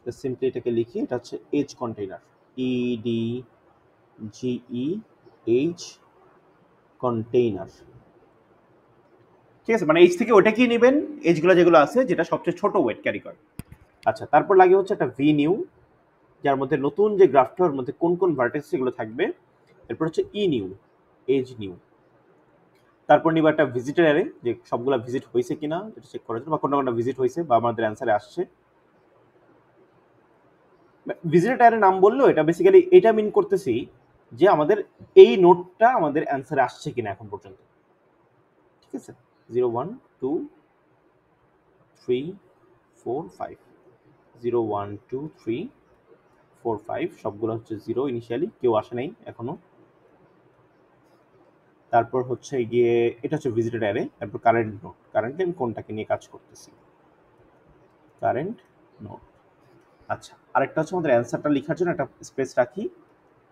তো সিম্পলি এটাকে লিখি, এটা হচ্ছে edge container, EDGE edge container. ঠিক আছে, মানে এজ থেকে ওটা কি নেবেন, এজগুলো যেগুলো আছে যেটা সবচেয়ে ছোট ওয়েট ক্যারি করে। আচ্ছা, তারপর লাগে হচ্ছে একটা ভি নিউ, যার মধ্যে নতুন যে গ্রাফটার মধ্যে কোন কোন ভার্টেক্স সেগুলো থাকবে। এরপর হচ্ছে ই নিউ, এজ নিউ। তারপর নিব একটা ভিজিটর অ্যারে, যে সবগুলা ভিজিট হয়েছে কিনা এটা চেক করার জন্য, বা কোনটা কোনটা ভিজিট হয়েছে বা আমাদের অ্যান্সারে আসছে। ভিজিটর অ্যারে নাম বললো এটা বেসিক্যালি এটা মিন করতেছি যে আমাদের এই নোটটা আমাদের অ্যান্সারে আসছে কিনা এখন পর্যন্ত। ঠিক আছে, 0 1 2 3 4 5, 0 1 2 3 4 5 সবগুলো হচ্ছে 0 ইনিশিয়ালি, কেউ আসে নাই এখনো। তারপর হচ্ছে গিয়ে এটা হচ্ছে ভিজিটেড অ্যারে। তারপর কারেন্ট নোট, কারেন্টলি আমি কোনটাকে নিয়ে কাজ করতেছি, কারেন্ট নোট। আচ্ছা, আরেকটা হচ্ছে আমাদের অ্যান্সারটা লেখার জন্য একটা স্পেস রাখি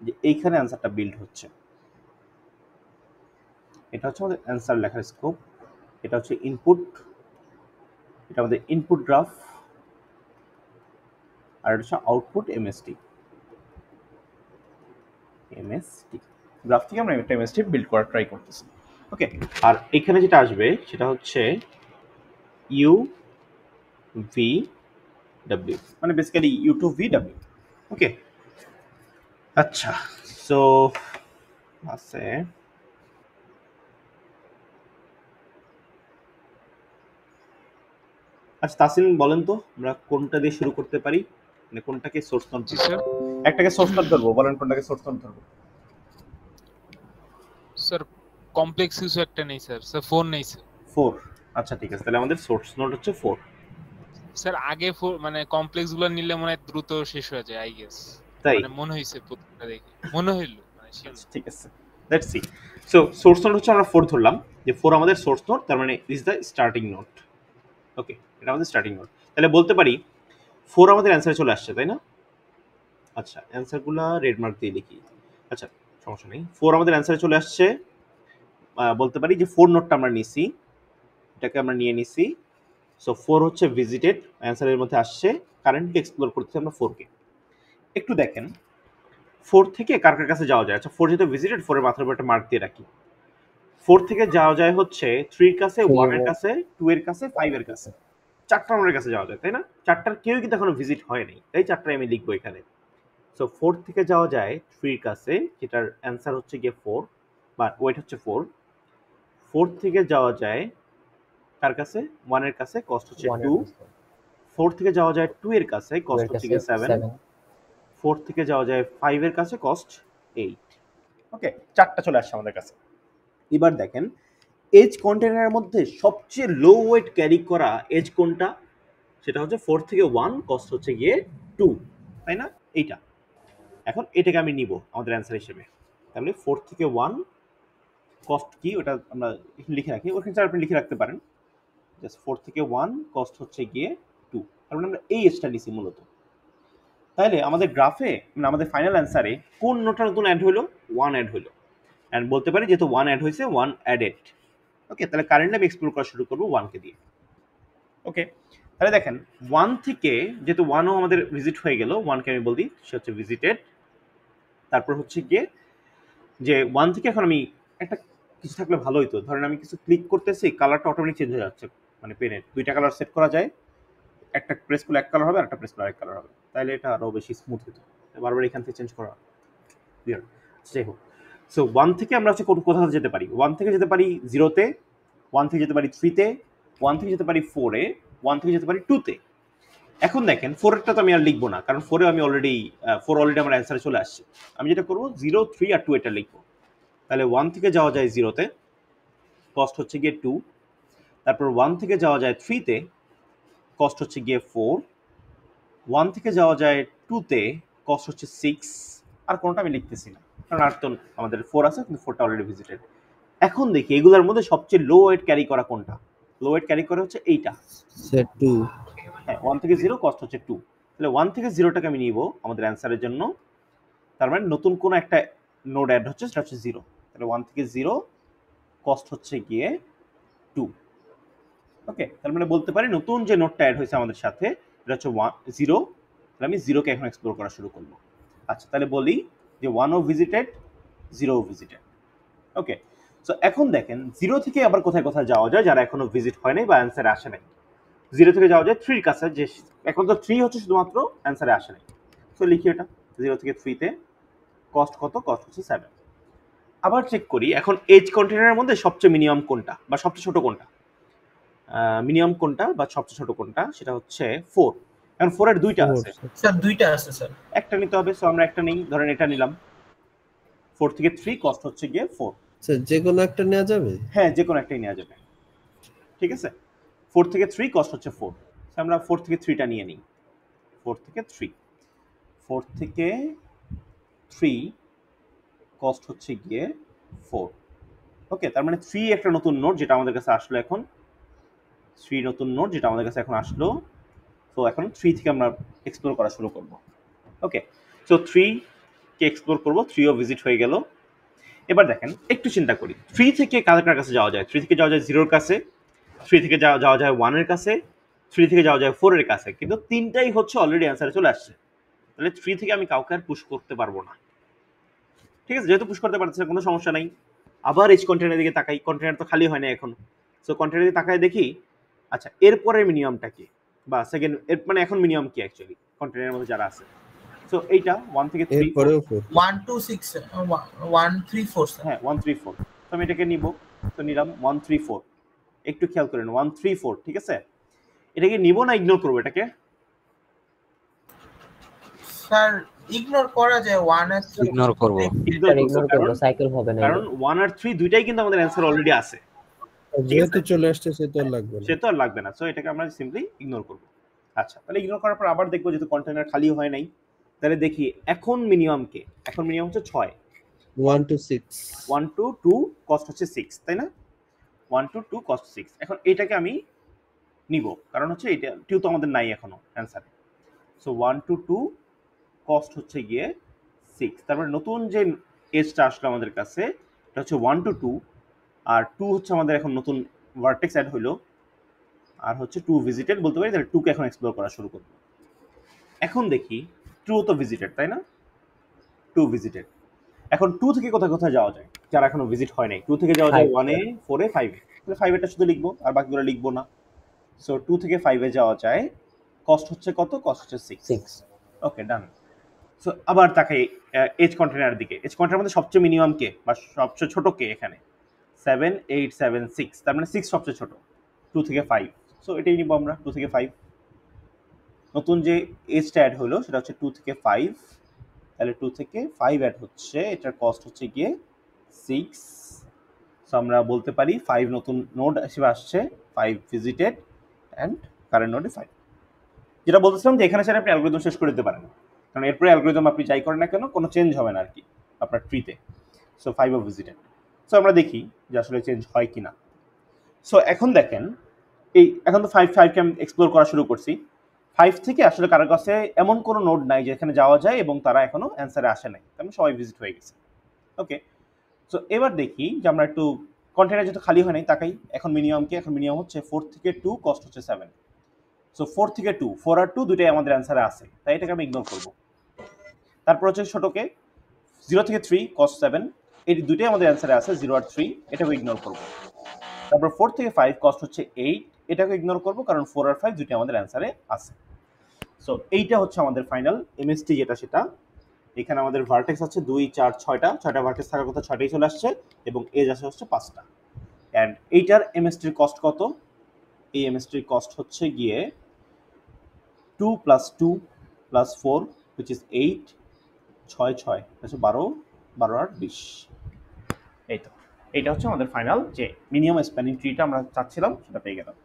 যে এইখানে অ্যান্সারটা বিল্ড হচ্ছে। এটা হচ্ছে আমাদের অ্যান্সার লেখার স্কোপ। এটা হচ্ছে ইনপুট, এটা আমাদের ইনপুট গ্রাফ, আর এটা হচ্ছে আউটপুট এমএসটি। গ্রাফ থেকে আমরা একটা এমএসটি বিল্ড করার ট্রাই করতেছি। ওকে, আর এখানে যেটা আসবে সেটা হচ্ছে ইউ ভি ডাব্লিউ, মানে basically U to V W. Okay, আচ্ছা, সো আছে আচ্ছা তাসিন বলেন তো আমরা কোনটা দিয়ে শুরু করতে পারি, মানে কোনটাকে সোর্স নোড জি স্যার। একটাকে সোর্স নোড ধরবো, বলেন কোনটাকে সোর্স নোড ধরবো। স্যার কমপ্লেক্স কিছু একটা নেই স্যার, স্যার 4 নেই স্যার। 4, আচ্ছা ঠিক আছে, তাহলে আমাদের সোর্স নোড হচ্ছে 4। স্যার আগে মানে কমপ্লেক্স গুলো নিলে মনে হয় দ্রুত শেষ হয়ে যায় আই গেস, তাই মানে মনে হইছে প্রথমটা দেখে মনে হইলো, মানে শিওর। ঠিক আছে, let's see. So source node হচ্ছে আমরা 4 ধরলাম, যে 4 আমাদের সোর্স নোড, তার মানে this is the starting node. Okay, এটা আমাদের স্টার্টিং নোড। তাহলে বলতে পারি 4 আমাদের অ্যান্সারে চলে আসছে, তাই না? আচ্ছা, অ্যান্সারগুলো রেড মার্ক দিয়ে লিখি। আচ্ছা, সমস্যা নেই, 4 আমাদের অ্যান্সারে চলে আসছে। বলতে পারি যে 4 নোটটা আমরা নিছি, এটাকে আমরা নিয়ে নিছি। সো 4 হচ্ছে ভিজিটেড, অ্যান্সারের মধ্যে আসছে। কারেন্টলি এক্সপ্লোর করতেছি আমরা 4 কে। একটু দেখেন 4 থেকে কার কার কাছে যাওয়া যায়। আচ্ছা, 4 যেহেতু ভিজিটেড, 4 এর মাথার উপর একটা মার্ক দিয়ে রাখি। 4 থেকে যাওয়া যায় হচ্ছে 3 এর কাছে, 1 এর কাছে, 2 এর কাছে, 5 এর কাছে। 4টা আমাদের কাছে যাওয়া যায়, তাই না? 4টার কেউই কিন্তু এখনো ভিজিট হয় নাই, তাই 4টাই আমি লিখবো এখানে। সো 4 থেকে যাওয়া যায় 3 এর কাছে, যেটার অ্যান্সার হচ্ছে গিয়ে 4, বা ওয়েট হচ্ছে 4। 4 থেকে যাওয়া যায় কার কাছে? 1 এর কাছে, কস্ট হচ্ছে 2। 4 থেকে যাওয়া যায় 2 এর কাছে, কস্ট হচ্ছে গিয়ে 7। 4 থেকে যাওয়া যায় 5 এর কাছে, কস্ট 8। ওকে, 4টা চলে আসছে আমাদের কাছে। এবার দেখেন এজ কন্টেইনারের মধ্যে সবচেয়ে লো ওয়েট ক্যারি করা এজ কোনটা? সেটা হচ্ছে 4 থেকে 1, কস্ট হচ্ছে গিয়ে 2, তাই না? এইটা। এখন এটাকে আমি নিব আমাদের অ্যান্সার হিসেবে। তাহলে 4 থেকে 1 কস্ট কি ওটা আমরা এখানে লিখে রাখি, ওখানে আপনি লিখে রাখতে পারেন। জাস্ট 4 থেকে 1 কস্ট হচ্ছে গিয়ে 2, তার মানে আমরা এই এজটা নিছি মূলত। তাহলে আমাদের গ্রাফে, মানে আমাদের ফাইনাল অ্যান্সারে কোন নোটটা নতুন অ্যাড হলো? 1 অ্যাড হলো। অ্যান্ড বলতে পারি যেহেতু 1 অ্যাড হয়েছে, 1 অ্যাডেড। ওকে, তাহলে কারেন্টলি আমি এক্সপ্লোর করা শুরু করবো 1 কে দিয়ে। ওকে, তাহলে দেখেন 1 থেকে যেহেতু 1ও আমাদের ভিজিট হয়ে গেল, 1 কে আমি বলি সে হচ্ছে ভিজিটেড। তারপর হচ্ছে গিয়ে যে 1 থেকে এখন আমি একটা কিছু থাকলে ভালো হইতো, ধরেন আমি কিছু ক্লিক করতেছি, কালারটা অটোমেটিক চেঞ্জ হয়ে যাচ্ছে, মানে পেনের 2টা কালার সেট করা যায়, একটা প্রেস করলে এক কালার হবে আর একটা প্রেস করলে আরেক কালার হবে, তাহলে এটা আরো বেশি স্মুথ হতো। বারবার এখান থেকে চেঞ্জ করা যাই হোক। সো 1 থেকে আমরা হচ্ছে কোথাও যেতে পারি, 1 থেকে যেতে পারি 0-তে, 1 থেকে যেতে পারি 3-তে, 1 থেকে যেতে পারি 4-এ, 1 থেকে যেতে পারি 2-তে। এখন দেখেন 4-এরটা তো আমি আর লিখবো না, কারণ 4-এ আমি অলরেডি 4 অলরেডি আমার অ্যান্সারে চলে আসছে। আমি যেটা করবো 0, 3 আর 2 এটা লিখবো। তাহলে 1 থেকে যাওয়া যায় 0-তে, কস্ট হচ্ছে গিয়ে 2। তারপর 1 থেকে যাওয়া যায় 3-তে, কস্ট হচ্ছে গিয়ে 4। 1 থেকে যাওয়া যায় 2-তে, কস্ট হচ্ছে 6। আর কোনটা আমি লিখতেছি না, কারণ আর তো আমাদের 4 আছে, কিন্তু 4টা অলরেডি ভিজিটেড। এখন দেখি এগুলোর মধ্যে সবচেয়ে লো ওয়েট ক্যারি করা কোনটা। লো ওয়েট ক্যারি করে হচ্ছে এইটা, স্যার 2। হ্যাঁ 1 থেকে 0, কস্ট হচ্ছে 2। তাহলে 1 থেকে 0টাকে আমি নিব আমাদের অ্যান্সারের জন্য। তার মানে নতুন কোনো একটা নোড অ্যাড হচ্ছে, সেটা হচ্ছে 0। তাহলে 1 থেকে 0, কস্ট হচ্ছে গিয়ে 2। ওকে, তার মানে বলতে পারি নতুন যে নোডটা অ্যাড হয়েছে আমাদের সাথে এটা হচ্ছে 0। তাহলে আমি 0কে এখন এক্সপ্লোর করা শুরু করব। আচ্ছা, তাহলে বলি যে 1ও ভিজিটেড, 0ও ভিজিটেড। ওকে, সো এখন দেখেন 0 থেকে আবার কোথায় কোথায় যাওয়া যায় যারা এখনো ভিজিট হয় নাই বা অ্যান্সারে আসে নাই। 0 থেকে যাওয়া যায় 3-র কাছে, যে এখন তো 3 হচ্ছে শুধুমাত্র অ্যান্সারে আসে নাই। সো লিখি এটা 0 থেকে 3-তে, কস্ট কত, কস্ট হচ্ছে 7। আবার চেক করি এখন এজ কন্টেনারের মধ্যে সবচেয়ে মিনিমাম কোনটা বা সবচেয়ে ছোট কোনটা। মিনিমাম কোনটা বা সবচেয়ে ছোট কোনটা, সেটা হচ্ছে 4। এখন 4-এর 2টা আছে স্যার, 2টা আছে স্যার। একটা নিতে হবে, সো আমরা একটা নিই, ধরেন এটা নিলাম। 4 থেকে 3, কস্ট হচ্ছে গিয়ে 4। স্যার যে কোনো একটা নেওয়া যাবে? হ্যাঁ, যে কোনো একটাই নেওয়া যাবে, ঠিক আছে। 4 থেকে 3, কস্ট হচ্ছে 4। আমরা 4 থেকে 3টা নিয়ে নিই। 4 থেকে 3, 4 থেকে 3, কস্ট হচ্ছে গিয়ে 4। ওকে, তার মানে 3 একটা নতুন নোড যেটা আমাদের কাছে আসলো এখন। 3 নতুন নোড যেটা আমাদের কাছে এখন আসলো। তো এখন 3 থেকে আমরা এক্সপ্লোর করা শুরু করব। ওকে, সো 3 কে এক্সপ্লোর করব, 3ও ভিজিট হয়ে গেল। এবার দেখেন একটু চিন্তা করি 3 থেকে কার কাছে যাওয়া যায়। 3 থেকে যাওয়া যায় 0-এর কাছে, 3 থেকে যাওয়া যায় 1-এর কাছে, 3 থেকে যাওয়া যায় 4-এর কাছে, কিন্তু তিনটাই হচ্ছে অলরেডি অ্যান্সারে চলে আসছে। তাহলে 3 থেকে আমি কাউকে আর পুশ করতে পারবো না, ঠিক আছে। যেহেতু পুশ করতে পারতেছে কোনো সমস্যা নাই। আবার এই কন্টেনারের দিকে তাকাই, কন্টেনার তো খালি হয় না এখন। সো কন্টেনারের দিকে তাকাই দেখি, আচ্ছা এরপরের মিনিমামটা কি, বা সেকেন্ড এর মানে এখন মিনিমাম কি অ্যাকচুয়ালি কন্টেনারের মধ্যে যারা আছে। সো এইটা 1 থেকে 3, এরপরেও 4। 1 2 6 1 3 4 স্যার। হ্যাঁ 1 3 4। তো আমি এটাকে নিব, তো নিলাম 1 3 4। একটু খেয়াল করেন 1 3 4, ঠিক আছে। এটাকে নিব না ইগনোর করব এটাকে? স্যার ইগনোর করা যায়, 1 আর 3 ইগনোর করব। ইগনোর করব, সাইকেল হবে না, কারণ 1 আর 3 দুইটাই কিন্তু আমাদের অ্যানসার অলরেডি আছে। যেহেতু চলে আসছে সে তো আর লাগবে না, সে তো আর লাগবে না। সো এটাকে আমরা সিম্পলি ইগনোর করব। আচ্ছা, তাহলে ইগনোর করার পর আবার দেখবো যেহেতু কন্টেনার খালি হয় নাই, তাহলে দেখি এখন মিনিমাম কে। এখন মিনিমাম হচ্ছে 6। 1 to 6, 1 to 2, কস্ট হচ্ছে 6, তাই না? 1 to 2, কস্ট 6। এখন এটাকে আমি নিব, কারণ হচ্ছে এটা 2 তো আমাদের নাই এখনো অ্যানসারে। সো 1 to 2, কস্ট হচ্ছে গিয়ে 6। তারপরে নতুন যে এজটা আসলো আমাদের কাছে এটা হচ্ছে 1 to 2, আর 2 হচ্ছে আমাদের এখন নতুন ভার্টেক্স অ্যাড হলো, আর হচ্ছে 2 ভিজিটেড বলতে পারি। তাহলে 2 কে এখন এক্সপ্লোর করা শুরু করব। এখন দেখি 2 তো ভিজিটেড, তাই না? 2 ভিজিটেড। এখন 2 থেকে কোথায় কোথায় যাওয়া যায় যারা এখনো ভিজিট হয় নাই? 2 থেকে যাওয়া যায় 1-এ, 4-এ, 5-এ। তাহলে 5-এটা শুধু লিখবো, আর বাকিগুলো লিখবো না। সো 2 থেকে 5-এ যাওয়া যায়, কস্ট হচ্ছে কত? কস্ট হচ্ছে 6। ওকে, ডান। সো আবার তাকাই এজ কন্টেনারের দিকে। এজ কন্টেনারের মধ্যে সবচেয়ে মিনিমাম কে বা সবচেয়ে ছোট কে এখানে? 7 8 7 6। তার মানে 6 সবচেয়ে ছোট 2 থেকে 5। সো এটাই নিব আমরা 2 থেকে 5। নতুন যে এজটা অ্যাড হলো সেটা হচ্ছে 2 থেকে 5। তাহলে 2 থেকে 5 অ্যাড হচ্ছে, এটার কস্ট হচ্ছে গিয়ে 6। সো আমরা বলতে পারি 5 নতুন নোড হিসেবে আসছে, 5 ভিজিটেড অ্যান্ড কারেন্ট নোডে 5। যেটা বলতেছিলাম যে এখানে সেটা আপনি অ্যালগরিদম শেষ করে দিতে পারেন, কারণ এরপরে অ্যালগরিদম আপনি যাই করেন না কেন কোনো চেঞ্জ হবে না আর কি আপনার ট্রিতে। So 5 of visited. সো আমরা দেখি যে আসলে চেঞ্জ হয় কিনা। সো এখন দেখেন এই এখন তো 5 কে আমি এক্সপ্লোর করা শুরু করছি। 5 থেকে আসলে কারো কাছে এমন কোনো নোড নাই যেখানে যাওয়া যায় এবং তারা এখনো অ্যান্সারে আসে নাই, কারণ সবাই ভিজিট হয়ে গেছে। ওকে, সো এবার দেখি যে আমরা একটু কন্টেনার যেহেতু খালি হয় নাই তাকাই এখন মিনিমাম কি। এখন মিনিমাম হচ্ছে 4 থেকে 2, কস্ট হচ্ছে 7। সো 4 থেকে 2, 4 আর 2 দুইটাই আমাদের অ্যান্সারে আছে, তাই এটাকে আমি ইগনোর করব। তারপর হচ্ছে ছোটকে 0 থেকে 3, কস্ট 7। এই দুইটাই আমাদের অ্যান্সারে আছে, 0 আর 3, এটাকে ইগনোর করব। তারপর 4 থেকে 5, কস্ট হচ্ছে 8, এটাকে ইগনোর করব কারণ 4 আর 5 দুইটাই আমাদের অ্যান্সারে আছে। সো এইটা হচ্ছে আমাদের ফাইনাল এমএসটি যেটা সেটা এখানে আমাদের ভার্টেক্স আছে 2 4 6টা ভার্টেক্স থাকার কথা 6টাই চলে আসছে এবং এজ আছে হচ্ছে 5টা। এন্ড এইটার এমএসটির কস্ট কত? এই এমএসটির কস্ট হচ্ছে গিয়ে 2 + 2 + 4 which is 8 6 6 আছে 12 12 আর 20। এই তো এইটা হচ্ছে আমাদের ফাইনাল যে মিনিমাম স্প্যানিং ট্রিটা আমরা চাচ্ছিলাম সেটা পেয়ে গেলাম।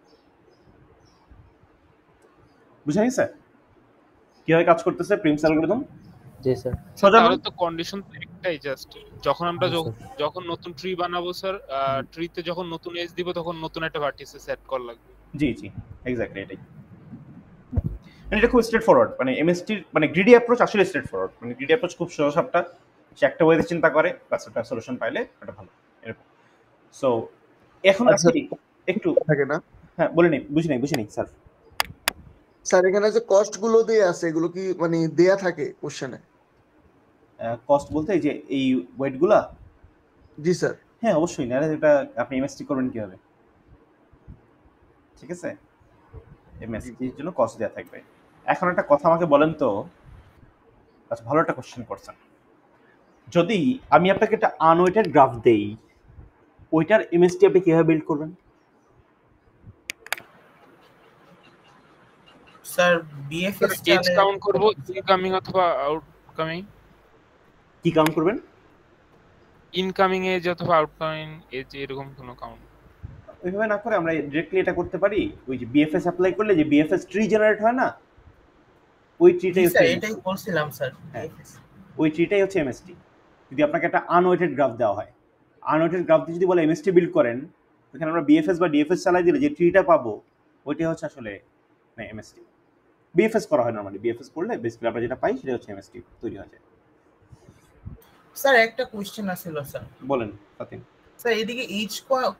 বুঝা গেছে কিভাবে কাজ করতেছে প্রিমস অ্যালগরিদম? জি স্যার। তাহলে তো কন্ডিশন একটাই, জাস্ট যখন আমরা যখন নতুন ট্রি বানাবো স্যার, ট্রিতে যখন নতুন এজ দিব তখন নতুন একটা ভার্টিসে সেট করা লাগবে। জি জি এক্স্যাক্টলি এটাই। মানে এটা খুব স্ট্রেট ফরওয়ার্ড, মানে এমএসটির মানে গ্রিডি অ্যাপ্রোচ আসলে স্ট্রেট ফরওয়ার্ড, মানে গ্রিডি অ্যাপ্রোচ খুব সোজাসাপটা, সে একটা ওয়েতে চিন্তা করে প্লাস একটা সলিউশন পাইলে এটা ভালো এরকম। সো এখন আচ্ছা, একটু থাকে না হ্যাঁ বলে নেই, বুঝি নাই স্যার। স্যার এখানে যে কস্ট গুলো দেয়া আছে এগুলো কি মানে দেয়া থাকে কোশ্চেনে? কস্ট বলতে এই যে এই ওয়েটগুলা? জি স্যার। হ্যাঁ অবশ্যই, না এটা আপনি এমএসটি করবেন কিভাবে, ঠিক আছে, এমএসটির জন্য কস্ট দেওয়া থাকবে। এখন একটা কথা আমাকে বলেন তো, আচ্ছা ভালো একটা কোশ্চেন করছেন, যদি আমি আপনাকে একটা আনওয়েটেড গ্রাফ দেই ওইটার এমএসটি আপনি কিভাবে বিল্ড করবেন? স্যার বিএফএস এজ কাউন্ট করব, ইনকামিং অথবা আউটকামিং। কি কাউন্ট করবেন? ইনকামিং এজ অথবা আউটকামিং এজ, এরকম কোনো কাউন্ট ওইভাবে না করে আমরা ডিরেক্টলি এটা করতে পারি, ওই যে বিএফএস অ্যাপ্লাই করলে যে বিএফএস ট্রি জেনারেট হয় না, ওই ট্রিটাই হচ্ছে, এটাই বলছিলাম স্যার, ওই ট্রিটাই হচ্ছে এমএসটি। যদি আপনাকে একটা আনওয়েটেড গ্রাফ দেওয়া হয়, আনওয়েটেড গ্রাফ দিয়ে যদি বলে এমএসটি বিল্ড করেন, এখানে আমরা বিএফএস বা ডিএফএস চালাই দিলে যে ট্রিটা পাবো ওইটাই হচ্ছে আসলে এমএসটি। বিএফএস করা হয় নরমালি, বিএফএস করলে বেসিক্যালি আমরা যেটা পাই সেটা হচ্ছে এমএসটি তৈরি হয়ে যায়। স্যার একটা কোশ্চেন আছিল স্যার। বলেন ফাতিন। স্যার এদিকে ইচ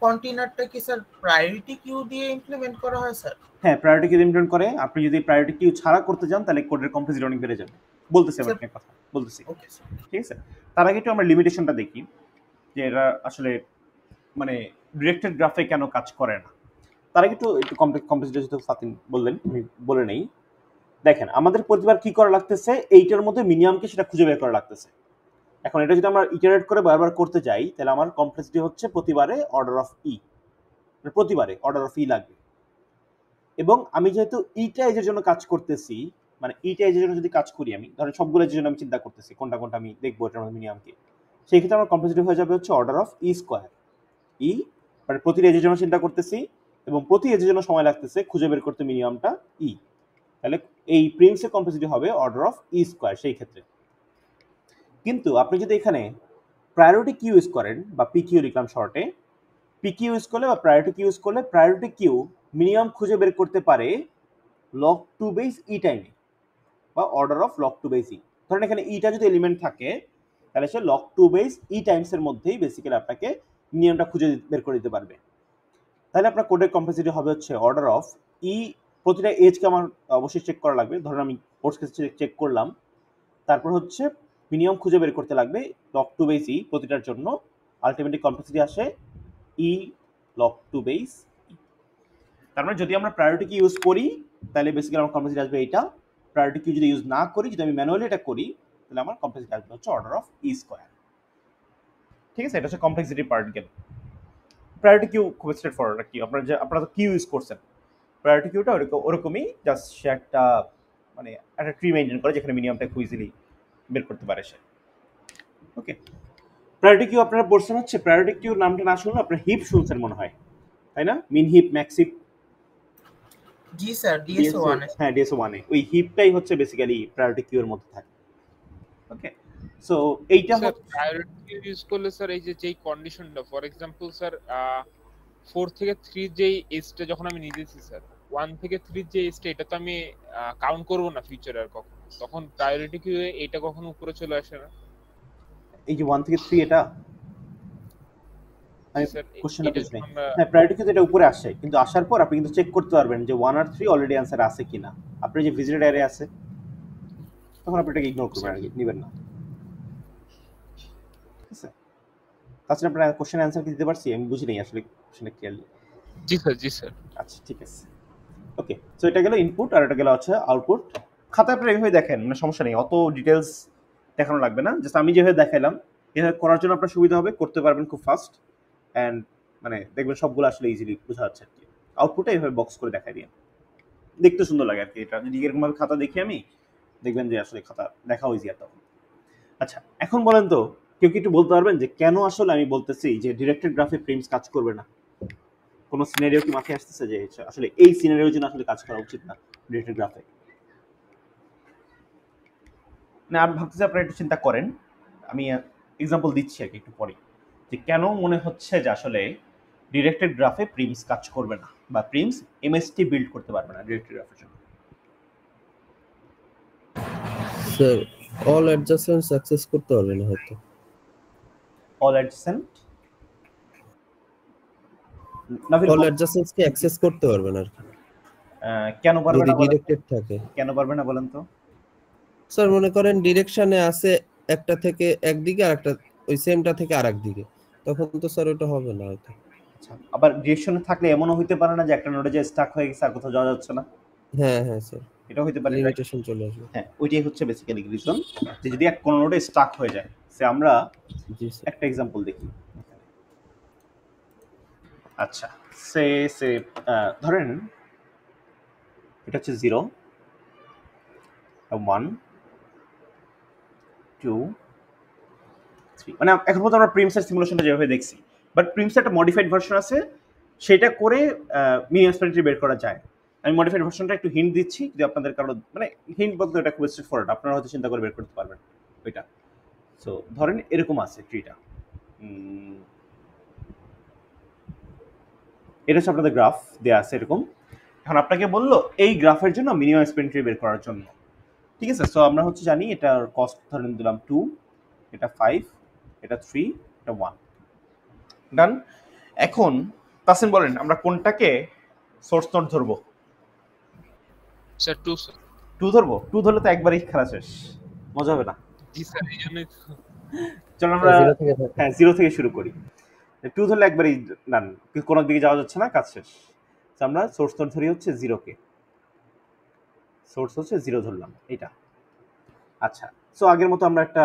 কন্টেইনারটা কি স্যার প্রায়োরিটি কিউ দিয়ে ইমপ্লিমেন্ট করা হয় স্যার? হ্যাঁ প্রায়োরিটি কিউ ইমপ্লিমেন্ট করে। আপনি যদি প্রায়োরিটি কিউ ছাড়া করতে চান তাহলে কোডের কমপ্লেক্সিটি অনেক বেড়ে যাবে। বলতেছি আমি একটা কথা বলতেছি, ওকে স্যার। ঠিক আছে। তার আগে একটু আমরা লিমিটেশনটা দেখি যে এটা আসলে মানে ডিরেক্টেড গ্রাফে কেন কাজ করে না। তার আগে একটু কমপ্লেক্সিটি যেহেতু ফাতিন বললেন আমি বলে নেই। দেখেন আমাদের প্রতিবার কি করা লাগতেছে, এইটার মধ্যে মিনিমামকে সেটা খুঁজে বের করা লাগতেছে। এখন এটা যদি আমরা ইটারেট করে বারবার করতে যাই তাহলে আমার কমপ্লেক্সিটি হচ্ছে প্রতিবারে অর্ডার অফ ই, প্রতিবারে অর্ডার অফ ই লাগবে। এবং আমি যেহেতু ইটা এজের জন্য কাজ করতেছি, মানে ইটা এজের জন্য যদি কাজ করি, আমি ধরেন সবগুলো এজের জন্য আমি চিন্তা করতেছি কোনটা কোনটা আমি দেখবো এটার মধ্যে মিনিমাম কি, সেই ক্ষেত্রে আমার কমপ্লেক্সিটি হয়ে যাবে হচ্ছে অর্ডার অফ ই স্কোয়ার। ই মানে প্রতি এজের জন্য চিন্তা করতেছি এবং প্রতি এজের জন্য সময় লাগতেছে খুঁজে বের করতে মিনিমামটা ই, তাহলে এই প্রিন্সের কমপ্লেক্সিটি হবে অর্ডার অফ ই স্কোয়ার সেই ক্ষেত্রে। কিন্তু আপনি যদি এখানে প্রায়োরিটি কিউ ইউজ করেন বা পিকিউ লিখলাম শর্টে, পিকিউ ইউজ করলে বা প্রায়োরিটি কিউ ইউজ করলে প্রায়োরিটি কিউ মিনিমাম খুঁজে বের করতে পারে লগ টু বেস ই টাইমে বা order of log two base E. ধরেন এখানে ইটা যদি এলিমেন্ট থাকে তাহলে সে লগ টু বেস ই টাইমসের মধ্যেই বেসিক্যালি আপনাকে মিনিমামটা খুঁজে বের করে দিতে পারবে। তাহলে আপনার কোডের কমপ্লেক্সিটি হবে হচ্ছে অর্ডার অফ ই, প্রতিটা এজকে আমার অবশ্যই চেক করা লাগবে, ধরেন আমি কোর্স কেস চেক করলাম, তারপর হচ্ছে মিনিমাম খুঁজে বের করতে লাগবে লগ টু বেস ই প্রতিটার জন্য, আলটিমেটলি কমপ্লেক্সিটি আসে ই লগ টু বেস ই। তার মানে যদি আমরা প্রায়োরিটি কি ইউজ করি তাহলে বেসিক্যালি আমার কমপ্লেক্সিটি আসবে এইটা, প্রায়োরিটি কিউ যদি ইউজ না করি, যদি আমি ম্যানুয়ালি এটা করি তাহলে আমার কমপ্লেক্সিটি আসবে হচ্ছে অর্ডার অফ ই স্কোয়ার, ঠিক আছে। এটা হচ্ছে কমপ্লেক্সিটি পার্ট গেল। প্রায়োরিটি কিউ খুব স্ট্রেট ফরওয়ার্ড, কি আপনারা তো কিউ ইউজ করছেন, প্রায়োরিটি কিউটা ওরকমই, জাস্ট সে একটা মানে একটা ট্রি মেনটেন করে যেখানে মিনিমামটা খুব ইজিলি বের করতে পারে সে। ওকে, প্রায়োরিটি কিউ আপনারা পড়ছেন হচ্ছে, প্রায়োরিটি কিউ নামটা না শুনলে আপনারা হিপ শুনছেন মনে হয়, তাই না? মিন হিপ, ম্যাক্স হিপ। জি স্যার, ডিএসও1 এ। হ্যাঁ ডিএসও1 এ ওই হিপটাই হচ্ছে বেসিক্যালি প্রায়োরিটি কিউ এর মধ্যে থাকে। ওকে, সো এইটা স্যার প্রায়োরিটি কিউ ইউজ করলে স্যার এই যে কন্ডিশনটা, ফর এক্সাম্পল স্যার 4 থেকে 3 যেই এজটা যখন আমি নিয়েছি স্যার, 1 থেকে 3 যে এজটা এটা তো আমি কাউন্ট করব না ফিউচারে আর কখনো, তখন প্রায়োরিটি কিউ এটা কখনো উপরে চলে আসে না। এই যে 1 থেকে 3 এটা আমি কোশ্চেনটা বুঝছি। হ্যাঁ প্রায়োরিটি কিউ এটা উপরে আসে, কিন্তু আসার পর আপনি কিন্তু চেক করতে পারবেন যে 1 আর 3 অলরেডি অ্যানসার আছে কিনা। আপনি যে ভিজিটেড অ্যারে আছে তখন আপনি এটাকে ইগনোর করবেন, আর কি নেবেন না, ঠিক আছে। তাছাড়া আপনারা কোশ্চেন অ্যানসার কি দিতে পারছি? আমি বুঝি নাই আসলে কোশ্চেনটা ক্লিয়ারলি। জি স্যার, জি স্যার। আচ্ছা ঠিক আছে, ওকে। সো এটা গেল ইনপুট আর এটা গেল হচ্ছে আউটপুট। খাতায় আপনারা এইভাবে দেখেন, মানে সমস্যা নেই, অত ডিটেলস দেখানো লাগবে না, জাস্ট আমি যেভাবে দেখাইলাম এভাবে করার জন্য আপনার সুবিধা হবে, করতে পারবেন খুব ফাস্ট অ্যান্ড মানে দেখবেন সবগুলো আসলে ইজিলি বোঝা যাচ্ছে আর কি। আউটপুটে এইভাবে বক্স করে দেখাই দিয়ে দেখতে সুন্দর লাগে আর কি। এটা যদি এরকম ভাবে খাতা দেখি আমি, দেখবেন যে আসলে খাতা দেখাও ইজি আর তখন। আচ্ছা এখন বলেন তো কেউ কি একটু বলতে পারবেন যে কেন আসলে আমি বলতেছি যে ডিরেক্টেড গ্রাফে প্রিমস কাজ করবে না? কোনো সিনারিও কি মাথায় আসতেছে যে আসলে এই সিনারিওর জন্য আসলে কাজ করা উচিত না ডিরেক্টেড গ্রাফে? না আমি ভাবতেছি আপনারা একটু চিন্তা করেন, আমি এক্সাম্পল দিচ্ছি আর কি একটু পরে, যে কেন মনে হচ্ছে যে আসলে ডিরেক্টেড গ্রাফে প্রিমস কাজ করবে না বা প্রিমস এমএসটি বিল্ড করতে পারবে না ডিরেক্টেড গ্রাফের জন্য। স্যার অল অ্যাডজাসেন্টস অ্যাক্সেস করতে পারবে না হয়তো। অল অ্যাডজেসেন্ট অল অ্যাডজাসেন্টস কে অ্যাক্সেস করতে পারবে না আর কি কেন পারবে যদি না ডিরেক্টেড থাকে। কেন পারবে না বলেন তো? স্যার মনে করেন ডিরেকশনে আছে একটা থেকে একদিকে আর একটা ওই সেমটা থেকে আরেক দিকে, তখন তো স্যার ওটা হবে না হয়তো। আচ্ছা আবার ডিরেকশনে থাকলে এমনও হইতে পারে না যে একটা নোডে যে স্টাক হয়ে গেছে আর কোথাও যাওয়া যাচ্ছে না? হ্যাঁ হ্যাঁ স্যার এটা হইতে পারে, লিমিটেশন চলে আসবে। হ্যাঁ ওইটাই হচ্ছে বেসিক্যালি রিজন যে যদি এক কোন নোডে স্টাক হয়ে যায়। সে আমরা জি স্যার একটা এক্সাম্পল দেখি। আচ্ছা সে সে ধরেন এটা হচ্ছে 0 1 2 3, মানে এখন পর্যন্ত আমরা প্রিমসের সিমুলেশনটা যেভাবে দেখছি, বাট প্রিমসের একটা মডিফাইড ভার্সন আছে, সেটা করে মিনিমাম স্প্যানিটি বের করা যায়। আমি মডিফাইড ভার্সনটা একটু হিন্ট দিচ্ছি, যদি আপনাদের কারো মানে হিন্ট বলতে এটা খুব স্ট্রেট ফরওয়ার্ড, আপনারা হয়তো চিন্তা করে বের করতে পারবেন ওইটা। সো ধরেন এরকম আছে ট্রিটা, এটা হচ্ছে আপনাদের গ্রাফ দেওয়া আছে এরকম। এখন আপনাকে বললো এই গ্রাফের জন্য মিনিমাম স্প্যানিটি বের করার জন্য, ঠিক আছে? সো আমরা হচ্ছে জানি এটার কস্ট ধরেন দিলাম 2, এটা 5, এটা 3, এটা 1, ডান। এখন তাসিন বলেন আমরা কোনটাকে সোর্স নোড ধরবো? স্যার 2 স্যার 2 ধরবো? 2 ধরলে তো একবারই খেলা শেষ, মজা হবে না। জি স্যার এই জন্যই চলো আমরা হ্যাঁ 0 থেকে শুরু করি। 2 ধরলে একবারই ডান, কোনো দিকে যাওয়া যাচ্ছে না, কাজ শেষ। তো আমরা সোর্স নোড ধরি হচ্ছে 0 কে, সোর্স হচ্ছে 0 ধরলাম এটা। আচ্ছা সো আগের মতো আমরা একটা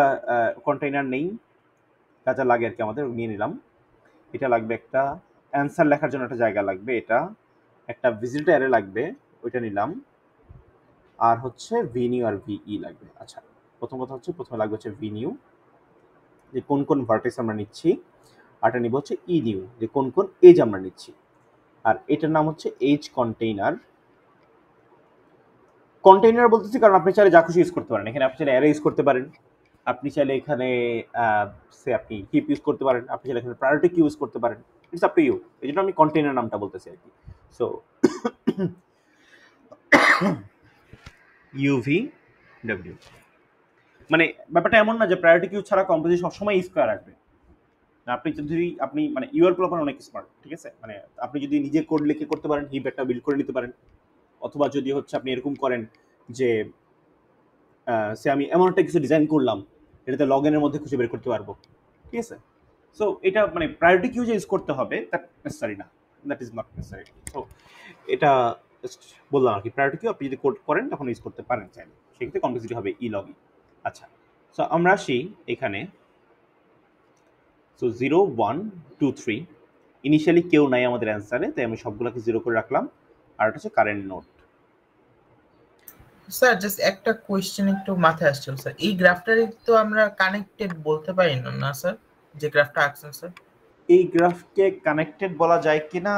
কন্টেইনার নেই, কাজে লাগে আর কি আমাদের, নিয়ে নিলাম। এটা লাগবে একটা অ্যান্সার লেখার জন্য একটা জায়গা লাগবে, এটা একটা ভিজিটর অ্যারে লাগবে, ওইটা নিলাম। আর হচ্ছে ভিনিউ আর ভিই লাগবে। আচ্ছা প্রথম কথা হচ্ছে প্রথমে লাগবে হচ্ছে ভিনিউ, যে কোন কোন ভার্টেক্স আমরা নিচ্ছি, আরটা নিব হচ্ছে ই নিউ, যে কোন কোন এজ আমরা নিচ্ছি। আর এটার নাম হচ্ছে এজ কন্টেইনার। কন্টেইনার বলতেছি কারণ আপনি চাইলে যা খুশি ইউজ করতে পারেন, এখানে আপনি চাইলে অ্যারে ইউজ করতে পারেন, আপনি চাইলে এখানে সে আপনি হিপ ইউজ করতে পারেন, আপনি চাইলে এখানে প্রায়োরিটি কিউ ইউজ করতে পারেন, ইটস আপ টু ইউ। এই জন্য আমি কন্টেইনার নামটা বলতেছি আর কি। সো UVW মানে ব্যাপারটা এমন না যে প্রায়োরিটি কিউ ছাড়া কম্পোজিট সবসময় স্কোয়ার আসবে। আপনি যদি আপনি মানে ইউআর প্লপার অনেক স্মার্ট, ঠিক আছে? মানে আপনি যদি নিজে কোড লিখে করতে পারেন, হিপ একটা বিল্ড করে নিতে পারেন, অথবা যদি হচ্ছে আপনি এরকম করেন যে সে আমি এমন একটা কিছু ডিজাইন করলাম এটাতে লগ ইনের মধ্যে খুঁজে বের করতে পারবো, ঠিক আছে? সো এটা মানে প্রায়োরিটি কিউ যে ইউজ করতে হবে দ্যাট নেসেসারি না, that is not necessary. So এটা বললাম আর কি, প্রায়োরিটি কিউ আপনি যদি কোড করেন তখন ইউজ করতে পারেন চাইলে, সেক্ষেত্রে কমপ্লেক্সিটি হবে ই লগ ই। আচ্ছা সো আমরা আসি এখানে। সো 0 1 2 3 ইনিশিয়ালি কেউ নাই আমাদের অ্যান্সারে, তাই আমি সবগুলোকে 0 করে রাখলাম। আর এটা হচ্ছে কারেন্ট নোড। স্যার জাস্ট একটা কোশ্চেন একটু মাথায় আসছে স্যার, এই গ্রাফটারে তো আমরা কানেক্টেড বলতে পারি না না স্যার, যে গ্রাফটা আঁকছেন স্যার? এই গ্রাফকে কানেক্টেড বলা যায় কিনা,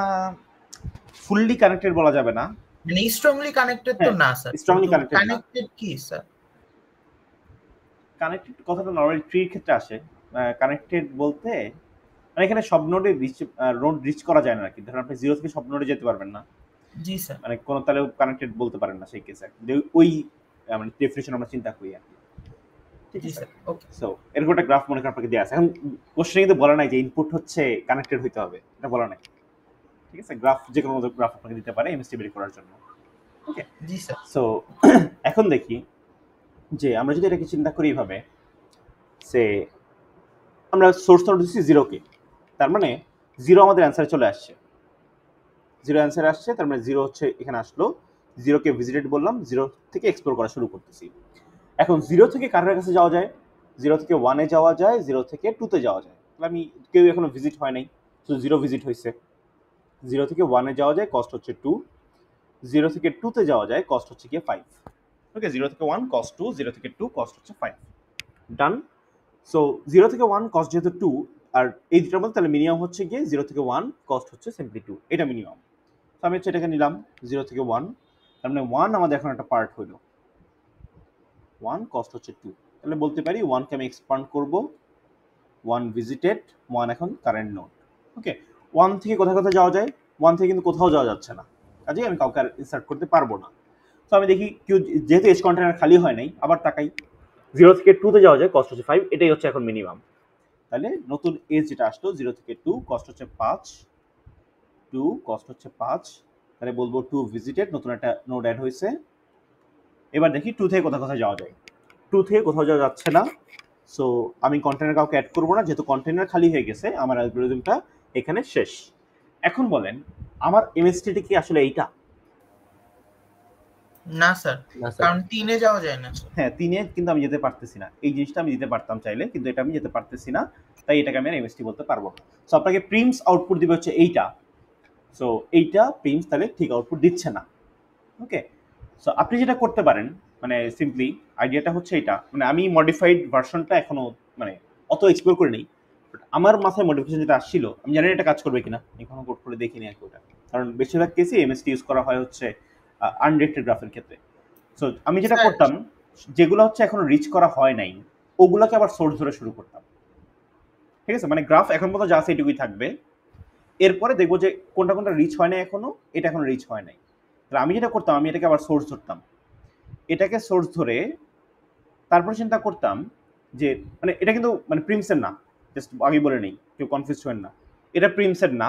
ফুললি কানেক্টেড বলা যাবে না, মানে স্ট্রংলি কানেক্টেড তো না স্যার, স্ট্রংলি কানেক্টেড না। কানেক্টেড কি স্যার? কানেক্টেড কথাটা নরমালি ট্রির ক্ষেত্রে আসে। কানেক্টেড বলতে মানে এখানে সব নোডে নোড রিচ করা যায় না আর কি। ধরুন আপনি 0 থেকে সব নোডে যেতে পারবেন না, জি স্যার, মানে কোনো তাহলেও কানেক্টেড বলতে পারেন না সেই কেসে, ওই মানে ডেফিনিশন আমরা চিন্তা করি আর কি, ঠিক জি আছে? Sir okay. সো এরকম একটা গ্রাফ মনে করেন আপনাকে দেওয়া আছে। এখন কোশ্চেনে কিন্তু বলা নাই যে ইনপুট হচ্ছে কানেক্টেড হইতে হবে, এটা বলা নাই, ঠিক আছে? গ্রাফ যে কোনো গ্রাফ আপনাকে দিতে পারে এমএসটি বের করার জন্য, ওকে? জি স্যার। সো এখন দেখি যে আমরা যদি এটাকে চিন্তা করি এইভাবে, সে আমরা সোর্স নোড দিচ্ছি 0 কে, তার মানে 0 আমাদের অ্যান্সারে চলে আসছে, 0 অ্যান্সারে আসছে, তার মানে 0 হচ্ছে এখানে আসলো। 0 কে ভিজিটেড বললাম, 0 থেকে এক্সপ্লোর করা শুরু করতেছি। এখন 0 থেকে কারের কাছে যাওয়া যায়, 0 থেকে 1 এ যাওয়া যায়, 0 থেকে 2 তে যাওয়া যায়। তাহলে আমি কেউ এখনো ভিজিট হয় নাই, তো 0 ভিজিট হয়েছে। 0 থেকে 1 এ যাওয়া যায়, কস্ট হচ্ছে 2। 0 থেকে 2 তে যাওয়া যায়, কস্ট হচ্ছে গিয়ে 5। ওকে, 0 থেকে 1 কস্ট 2, 0 থেকে 2 কস্ট হচ্ছে 5। ডান। সো 0 থেকে 1 কস্ট যেহেতু 2, আর এই দুটার মধ্যে তাহলে মিনিমাম হচ্ছে গিয়ে 0 থেকে 1 কস্ট হচ্ছে সিম্পলি 2, এটা মিনিমাম। তো আমি হচ্ছে এটাকে নিলাম 0 থেকে 1, তার মানে 1 আমাদের এখন একটা পার্ট হলো, 1 কস্ট হচ্ছে 2। তাহলে বলতে পারি 1 কে আমি এক্সপান্ড করব, 1 ভিজিটেড, 1 এখন কারেন্ট নোড। ওকে, 1 থেকে কোথায় কোথায় যাওয়া যায়? 1 থেকে কিন্তু কোথাও যাওয়া যাচ্ছে না, কাজেই আমি কাউকে ইনসার্ট করতে পারবো না। তো আমি দেখি কিউ, যেহেতু এজ কন্টেনার খালি হয় নাই, আবার তাকাই 0 থেকে 2 তে যাওয়া যায়, কস্ট হচ্ছে 5, এটাই হচ্ছে এখন মিনিমাম। তাহলে নতুন এজ যেটা আসলো 0 থেকে 2 কস্ট হচ্ছে 5, 2 কস্ট হচ্ছে 5, তাহলে বলবো 2 ভিজিটেড, নতুন একটা নোড অ্যাড হয়েছে। এবার দেখি 2 থেকে কোথায় কোথায় যাওয়া যায়। 2 থেকে কোথাও যাওয়া যাচ্ছে না, সো আমি কন্টেনার কাউকে অ্যাড করবো না, যেহেতু কন্টেনার খালি হয়ে গেছে, আমার অ্যালগরিদমটা এখানে শেষ। এখন বলেন আমার এমএসটিটা কি আসলে এইটা? না স্যার, কারণ 3 এ যাওয়া যায় না। হ্যাঁ, 3 এ কিন্তু আমি যেতে পারতেছি না, এই জিনিসটা আমি দিতে পারতাম চাইলে, কিন্তু এটা আমি যেতে পারতেছি না, তাই এটাকে আমি আর এমএসটি বলতে পারবো না। সো আপনাকে প্রিমস আউটপুট দিবে হচ্ছে এইটা, সো এইটা প্রিমস তাহলে ঠিক আউটপুট দিচ্ছে না। ওকে, সো আপনি যেটা করতে পারেন, মানে সিম্পলি আইডিয়াটা হচ্ছে এটা, মানে আমি মডিফাইড ভার্সনটা এখনো মানে অত এক্সপ্লোর করে নেই, আমার মাথায় মডিফিকেশন যেটা আসছিল, আমি জানি এটা কাজ করবে কিনা, এখনো কোড করে দেখিনি আর কি ওটা, কারণ বেশিরভাগ কেসে এমএসটি ইউজ করা হয় হচ্ছে আনডিরেক্টেড গ্রাফের ক্ষেত্রে। সো আমি যেটা করতাম, যেগুলো হচ্ছে এখনো রিচ করা হয় নাই, ওগুলোকে আবার সোর্স ধরে শুরু করতাম। ঠিক আছে, মানে গ্রাফ এখন পর্যন্ত যা আছে এটুকুই থাকবে, এরপরে দেখবো যে কোনটা কোনটা রিচ হয় না এখনো, এটা এখনো রিচ হয় নাই। তাহলে আমি যেটা করতাম, আমি এটাকে আবার সোর্স ধরতাম, এটাকে সোর্স ধরে তারপর চিন্তা করতাম যে মানে এটা কিন্তু মানে প্রিমসের না, জাস্ট আগে বলে নেই, কেউ কনফিউজ হবেন না, এটা প্রিমসের না,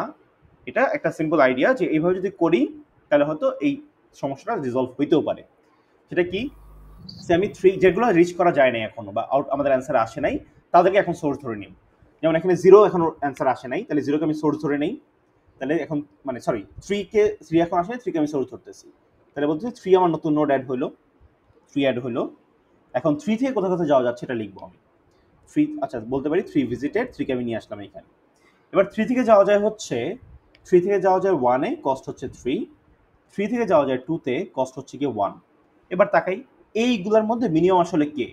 এটা একটা সিম্পল আইডিয়া যে এইভাবে যদি করি তাহলে হয়তো এই সমস্যাটা রিজলভ হইতেও পারে। সেটা কি, আমি 3 যেগুলো রিচ করা যায় না এখনো বা আউট আমাদের অ্যান্সার আসে নাই, তাদেরকে এখন সোর্স ধরে নিই। যেমন এখানে 0 এখনো অ্যান্সার আসে নাই, তাহলে 0 কে আমি সোর্স ধরে নেই, তাহলে এখন মানে সরি 3 এখন আসে নাই, 3 কে আমি সোর্স ধরতেছি, তাহলে বলতেছি 3 আমার নতুন নোড অ্যাড হলো, 3 অ্যাড হলো। এখন 3 থেকে কোথাও কোথাও যাওয়া যাচ্ছে এটা লিখবো আমি 3, আচ্ছা বলতে পারি 3 ভিজিটেড, 3 কে আমি নিয়ে আসলাম এখানে। এবার 3 থেকে যাওয়া যায় হচ্ছে 3 থেকে যাওয়া যায় 1 এ, কস্ট হচ্ছে 3। 3 থেকে যাওয়া যায় 2 তে, কস্ট হচ্ছে গিয়ে 1। এবার তাকাই এইগুলোর মধ্যে মিনিমাম আসলে কে,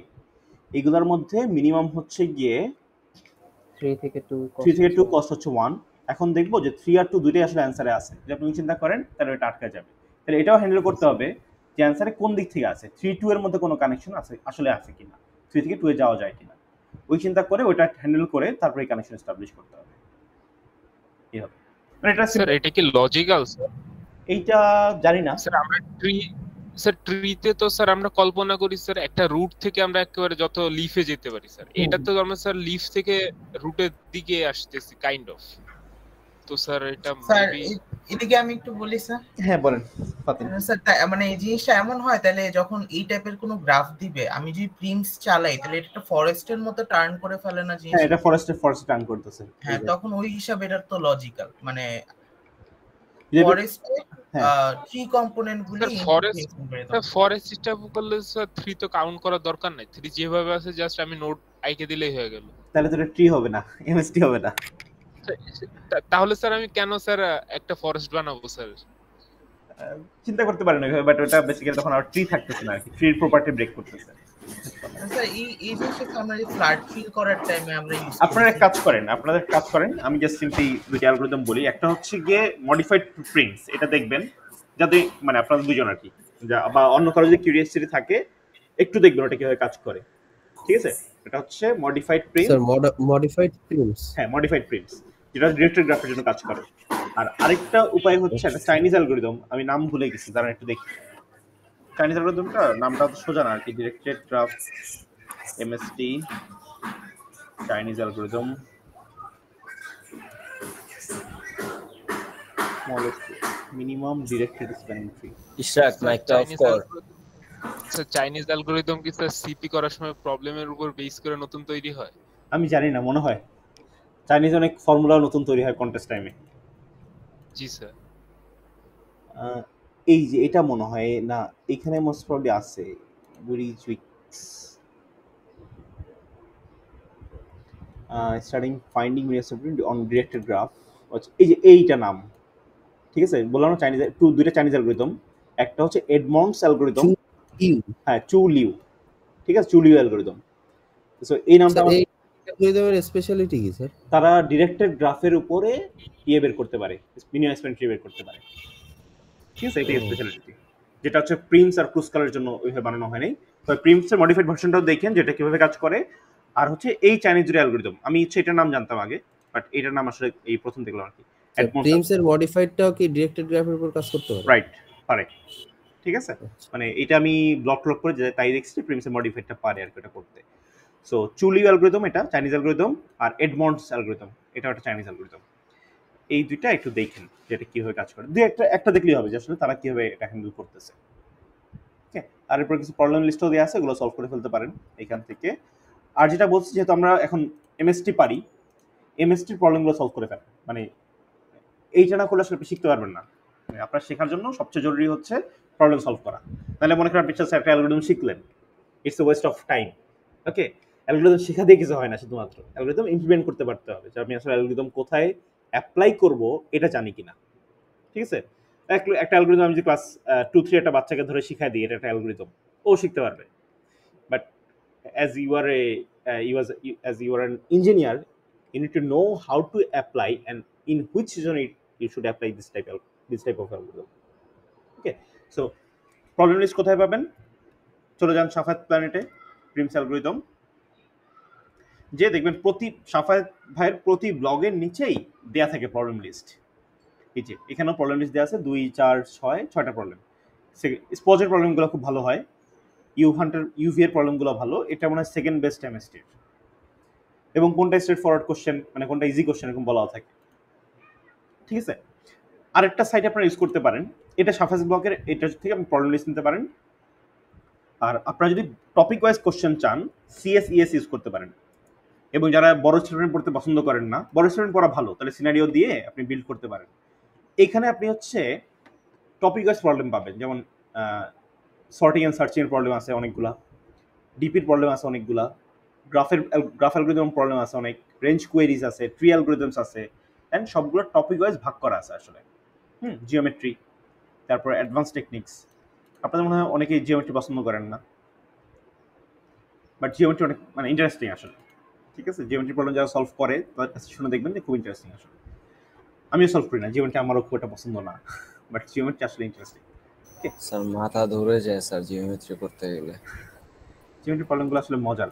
এইগুলোর মধ্যে মিনিমাম হচ্ছে গিয়ে 3 থেকে 2 কস্ট হচ্ছে 1। এখন দেখবো যে 3 আর 2 দুইটাই আসলে অ্যান্সারে আছে, যদি আপনি চিন্তা করেন তাহলে এটা আটকে যাবে। তাহলে এটাও হ্যান্ডেল করতে হবে যে অ্যান্সারে কোন দিক থেকে আছে, 3 2 এর মধ্যে কোনো কানেকশন আছে আসলে আছে কিনা, 3 থেকে 2 এ যাওয়া যায় কিনা, ওই চিন্তা করে ওইটা হ্যান্ডেল করে তারপরে কানেকশন এস্টাবলিশ করতে হবে। এই হবে মানে এটা স্যার এটা কি লজিক্যাল স্যার? এইটা জানি না স্যার, আমরা ট্রিতে তো স্যার আমরা কল্পনা করি স্যার একটা রুট থেকে আমরা একেবারে যত লিফে যেতে পারি স্যার, এটা তো আমরা স্যার লিফ থেকে রুটের দিকে আসতেছি কাইন্ড অফ। তো স্যার এটা স্যার এদিকে আমি একটু বলি স্যার। হ্যাঁ বলেন ফাতিন। স্যার মানে এই জিনিসটা এমন হয়, তাহলে যখন এই টাইপের কোনো গ্রাফ দিবে, আমি যদি প্রিমস চালাই তাহলে এটা একটা ফরেস্টের মতো টার্ন করে ফেলে না জিনিস? হ্যাঁ, এটা ফরেস্টে টার্ন করতেছে। হ্যাঁ, তখন ওই হিসাবে এটা তো লজিক্যাল, মানে ফরেস্টে ট্রি কম্পোনেন্ট গুলি ফরেস্ট সিস্টেম করলে স্যার 3 তো কাউন্ট করার দরকার নাই, 3 যেভাবে আছে জাস্ট আমি নোড আইকে দিলেই হয়ে গেল। তাহলে তো এটা ট্রি হবে না, এমএসটি হবে না। তাহলে স্যার আমি কেন স্যার একটা ফরেস্ট বানাবো স্যার? চিন্তা করতে পারেন ওইভাবে, বাট ওটা বেসিক্যালি তখন আর ট্রি থাকতেছে না, ট্রির প্রপার্টি ব্রেক করতেছে। স্যার এই জিনিসটা আমরা ফ্ল্যাট ফিল করার টাইমে আমরা ইউজ আপনারা আপনাদের কাজ করেন, আমি জাস্ট সিম্পলি দুইটা অ্যালগরিদম বলি। একটা হচ্ছে গিয়ে মডিফাইড প্রিন্টস, এটা দেখবেন যাতে মানে আপনাদের দুজন আর কি বা অন্য কারো যদি কিউরিয়াসিটি থাকে একটু দেখবেন ওটা কিভাবে কাজ করে। ঠিক আছে, এটা হচ্ছে modified prints. Sir modified prints, হ্যাঁ মডিফাইড প্রিন্টস, যেটা ডিরেক্টেড গ্রাফের জন্য কাজ করে। আর আরেকটা উপায় হচ্ছে একটা চাইনিজ অ্যালগরিদম, আমি নাম ভুলে গেছি, তারা একটু দেখি। চাইনিজ অ্যালগরিদমটা নামটা তো সোজা না আর কি, directed graph MST Chinese algorithm minimum directed spanning tree. Ishraq মাইকটা অফ কর। স্যার চাইনিজ অ্যালগরিদম কি স্যার সিপি করার সময় প্রবলেমের উপর বেস করে নতুন তৈরি হয়? আমি জানি না, মনে হয় চাইনিজ অনেক ফর্মুলা নতুন তৈরি হয় কন্টেস্ট টাইমে। জি স্যার। এই যে এটা মনে হয় না, এখানে মোস্ট প্রবাবলি আছে bridge weeks. Starting finding on directed graph, এই যে এইটা নাম, ঠিক আছে, বললাম না চাইনিজ দুইটা চাইনিজ অ্যালগরিদম, একটা হচ্ছে এডমন্ডস অ্যালগরিদম, হ্যাঁ চু লিউ, ঠিক আছে, চু লিউ অ্যালগরিদম। সো এই নামটা অ্যালগরিদমের স্পেশালিটি কি স্যার? তারা ডিরেক্টেড গ্রাফের উপরে বের করতে পারে, মিনিমাম স্প্যান ট্রি বের করতে পারে, ঠিক আছে, এটাই স্পেশালিটি, যেটা হচ্ছে প্রিমস আর ক্রুস্কালের জন্য ওইভাবে বানানো হয় নাই। তো প্রিমসের মডিফাইড ভার্সনটাও দেখেন যেটা কিভাবে কাজ করে। আর হচ্ছে এই চাইনিজ অ্যালগরিদম, আমি এটার নাম জানতাম আগে, বাট এটার নাম আসলে এই প্রথম দেখলাম আর কি। প্রিমসের মডিফাইডটাও কি ডিরেক্টেড গ্রাফের উপর কাজ করতে পারে? রাইট, পারে, ঠিক আছে, মানে এটা আমি ব্লক করে যে তাই দেখছি প্রিমসের মডিফাইডটা পারে আর কি এটা করতে। সো চু লিউ অ্যালগরিদম এটা চাইনিজ অ্যালগরিদম, আর এডমন্ডস অ্যালগরিদম এটা একটা চাইনিজ অ্যালগরিদম। এই দুইটা একটু দেখেন যে এটা কিভাবে কাজ করে, একটা দেখলেই হবে যে আসলে তারা কিভাবে এটা হ্যান্ডেল করতেছে। ওকে, আর এরপর কিছু প্রবলেম লিস্টও দেওয়া আছে, এগুলো সলভ করে ফেলতে পারেন এখান থেকে। আর যেটা বলছি, যেহেতু আমরা এখন এমএসটি পারি, এমএসটির প্রবলেমগুলো সলভ করে ফেলেন, মানে এইটা না করলে আসলে আপনি শিখতে পারবেন না। আপনার শেখার জন্য সবচেয়ে জরুরি হচ্ছে প্রবলেম সলভ করা। তাহলে মনে করেন আপনি একটা অ্যালগরিদম শিখলেন, it's a West of time. Okay, algorithm শেখা দিয়ে কিছু হয় না, শুধুমাত্র অ্যালগরিদম ইমপ্লিমেন্ট করতে পারতে হবে, যে আমি আসলে অ্যালগরিদম কোথায় অ্যাপ্লাই করব এটা জানি কিনা, ঠিক আছে। একটা অ্যালগরিদম আমি যে ক্লাস 2-3 একটা বাচ্চাকে ধরে শিখাই দিই এটা একটা অ্যালগরিদম, ও শিখতে পারবে, but as you are an engineer, you need to know how to apply and in which situation you should apply this type of algorithm. Okay, so problem list কোথায় পাবেন? চলে যান সাফায়াত প্ল্যানেটে, প্রিমস অ্যালগরিদম, যে দেখবেন সাফায়াত ভাইয়ের প্রতি ব্লগের নিচেই দেয়া থাকে প্রবলেম লিস্ট। এই যে এখানেও প্রবলেম লিস্ট দেওয়া আছে 2, 4, 6টা প্রবলেম। স্পজের প্রবলেমগুলো খুব ভালো হয়, ইউভি এর প্রবলেমগুলো ভালো, এটা মনে হয় সেকেন্ড বেস্ট এমএসটি, এবং কোনটা স্ট্রেট ফরওয়ার্ড কোশ্চেন মানে কোনটা ইজি কোশ্চেন এরকম বলাও থাকে, ঠিক আছে। আরেকটা সাইট আপনারা ইউজ করতে পারেন, এটা সাফায়াত ব্লগের, এটা থেকে আপনি প্রবলেম লিস্ট নিতে পারেন। আর আপনারা যদি টপিক ওয়াইজ কোশ্চেন চান, সিএসইএস ইউজ করতে পারেন। এবং যারা বড় স্টুডেন্ট পড়তে পছন্দ করেন না, বড় স্টুডেন্ট পড়া ভালো, তাহলে সিনারিও দিয়ে আপনি বিল্ড করতে পারেন। এখানে আপনি হচ্ছে টপিক ওয়াইজ প্রবলেম পাবেন, যেমন সর্টিং অ্যান্ড সার্চিং এর প্রবলেম আছে অনেকগুলা, ডিপির প্রবলেম আছে অনেকগুলা, গ্রাফ অ্যালগরিদম প্রবলেম আছে অনেক, রেঞ্জ কোয়েরিজ আছে, ট্রি অ্যালগরিদমস আছে, অ্যান্ড সবগুলো টপিক ওয়াইজ ভাগ করা আছে আসলে। জিওমেট্রি, তারপর অ্যাডভান্স টেকনিক্স। আপনাদের মনে হয় অনেকেই জিওমেট্রি পছন্দ করেন না, বাট জিওমেট্রি অনেক মানে ইন্টারেস্টিং আসলে, ঠিক আছে। জিওমেট্রি প্রবলেম যারা সলভ করে তাদের কাছে শুনে দেখবেন যে খুব ইন্টারেস্টিং আসলে। আমিও সলভ করি না, জিওমেট্রি আমারও খুব একটা পছন্দ না, বাট জিওমেট্রি আসলে ইন্টারেস্টিং। স্যার মাথা ধরে যায় স্যার জিওমেট্রি করতে গেলে, জিওমেট্রি প্রবলেমগুলো আসলে মজার।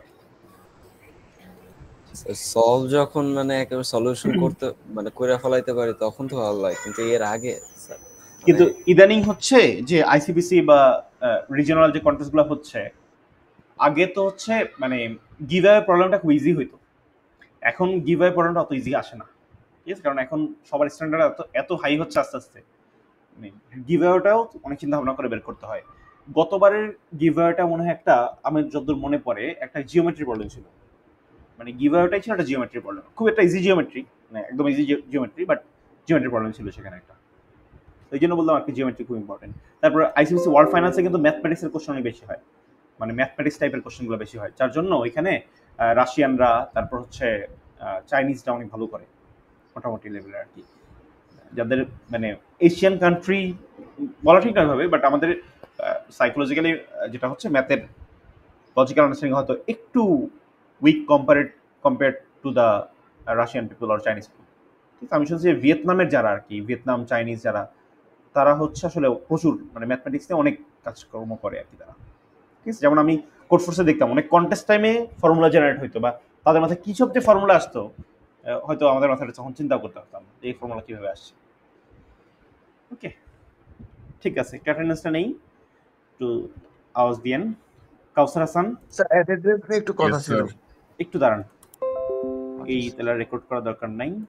সলভ যখন মানে একেবারে সলিউশন করতে মানে করে ফলাইতে পারি তখন তো ভালো লাগে, কিন্তু এর আগে স্যার কিন্তু ইদানিং হচ্ছে যে আইসিবিসি বা রিজিওনাল যে কন্টেস্টগুলো হচ্ছে, আগে তো হচ্ছে মানে গিভঅ্যাওয়ে প্রবলেমটা খুব ইজি হইতো, এখন গিভঅ্যাওয়ে প্রবলেমটা অত ইজি আসে না, ঠিক আছে, কারণ এখন সবার স্ট্যান্ডার্ড এত হাই হচ্ছে আস্তে আস্তে, মানে গিভঅ্যাওয়েটাও অনেক চিন্তা ভাবনা করে বের করতে হয়। গতবারের গিভঅ্যাওয়েটা মনে হয় একটা, আমার যতদূর মনে পড়ে, একটা জিওমেট্রি প্রবলেম ছিল, মানে গিভঅ্যাওয়েটাই ছিল একটা জিওমেট্রি প্রবলেম, খুব একটা ইজি জিওমেট্রি, মানে একদম easy geometry, but geometry problem ছিল সেখানে একটা, এই জন্য বললাম আর কি জিওমেট্রি খুব ইম্পর্টেন্ট। তারপর আইসিবিসি ওয়ার্ল্ড ফাইনান্সে কিন্তু ম্যাথমেটিক্সের কোশ্চেন অনেক বেশি হয়, মানে ম্যাথমেটিক্স টাইপের কোশ্চেনগুলো বেশি হয়, যার জন্য ওইখানে রাশিয়ানরা, তারপর হচ্ছে চাইনিজরা অনেক ভালো করে মোটামুটি লেভেলের আর কি, যাদের মানে এশিয়ান কান্ট্রি বলা ঠিক নয় ভাবে, বাট আমাদের সাইকোলজিক্যালি যেটা হচ্ছে ম্যাথের লজিক্যাল আন্ডারস্ট্যান্ডিং হয়তো একটু weak compare to the Russian people আর চাইনিজ পিপল। ঠিক, আমি শুনছি যে ভিয়েতনামের যারা আর কি, ভিয়েতনাম চাইনিজ যারা, তারা হচ্ছে আসলে প্রচুর মানে ম্যাথমেটিক্স নিয়ে অনেক কাজকর্ম করে আর কি তারা, ঠিক আছে। যেমন আমি কোড ফোর্সে দেখতাম অনেক কন্টেস্ট টাইমে ফর্মুলা জেনারেট হইতো, বা তাদের মাথায় কী সব যে ফর্মুলা আসতো, হয়তো আমাদের মাথায় তখন চিন্তা করতে পারতাম এই ফর্মুলা কীভাবে আসছে। ওকে, ঠিক আছে, অ্যাটেন্ডেন্সটা নেই, একটু আওয়াজ দিয়েন। কাউসার হাসান স্যার অ্যাটেন্ডেন্স নিয়ে একটু কথা ছিল, একটু দাঁড়ান, এই তাহলে রেকর্ড করা দরকার নাই।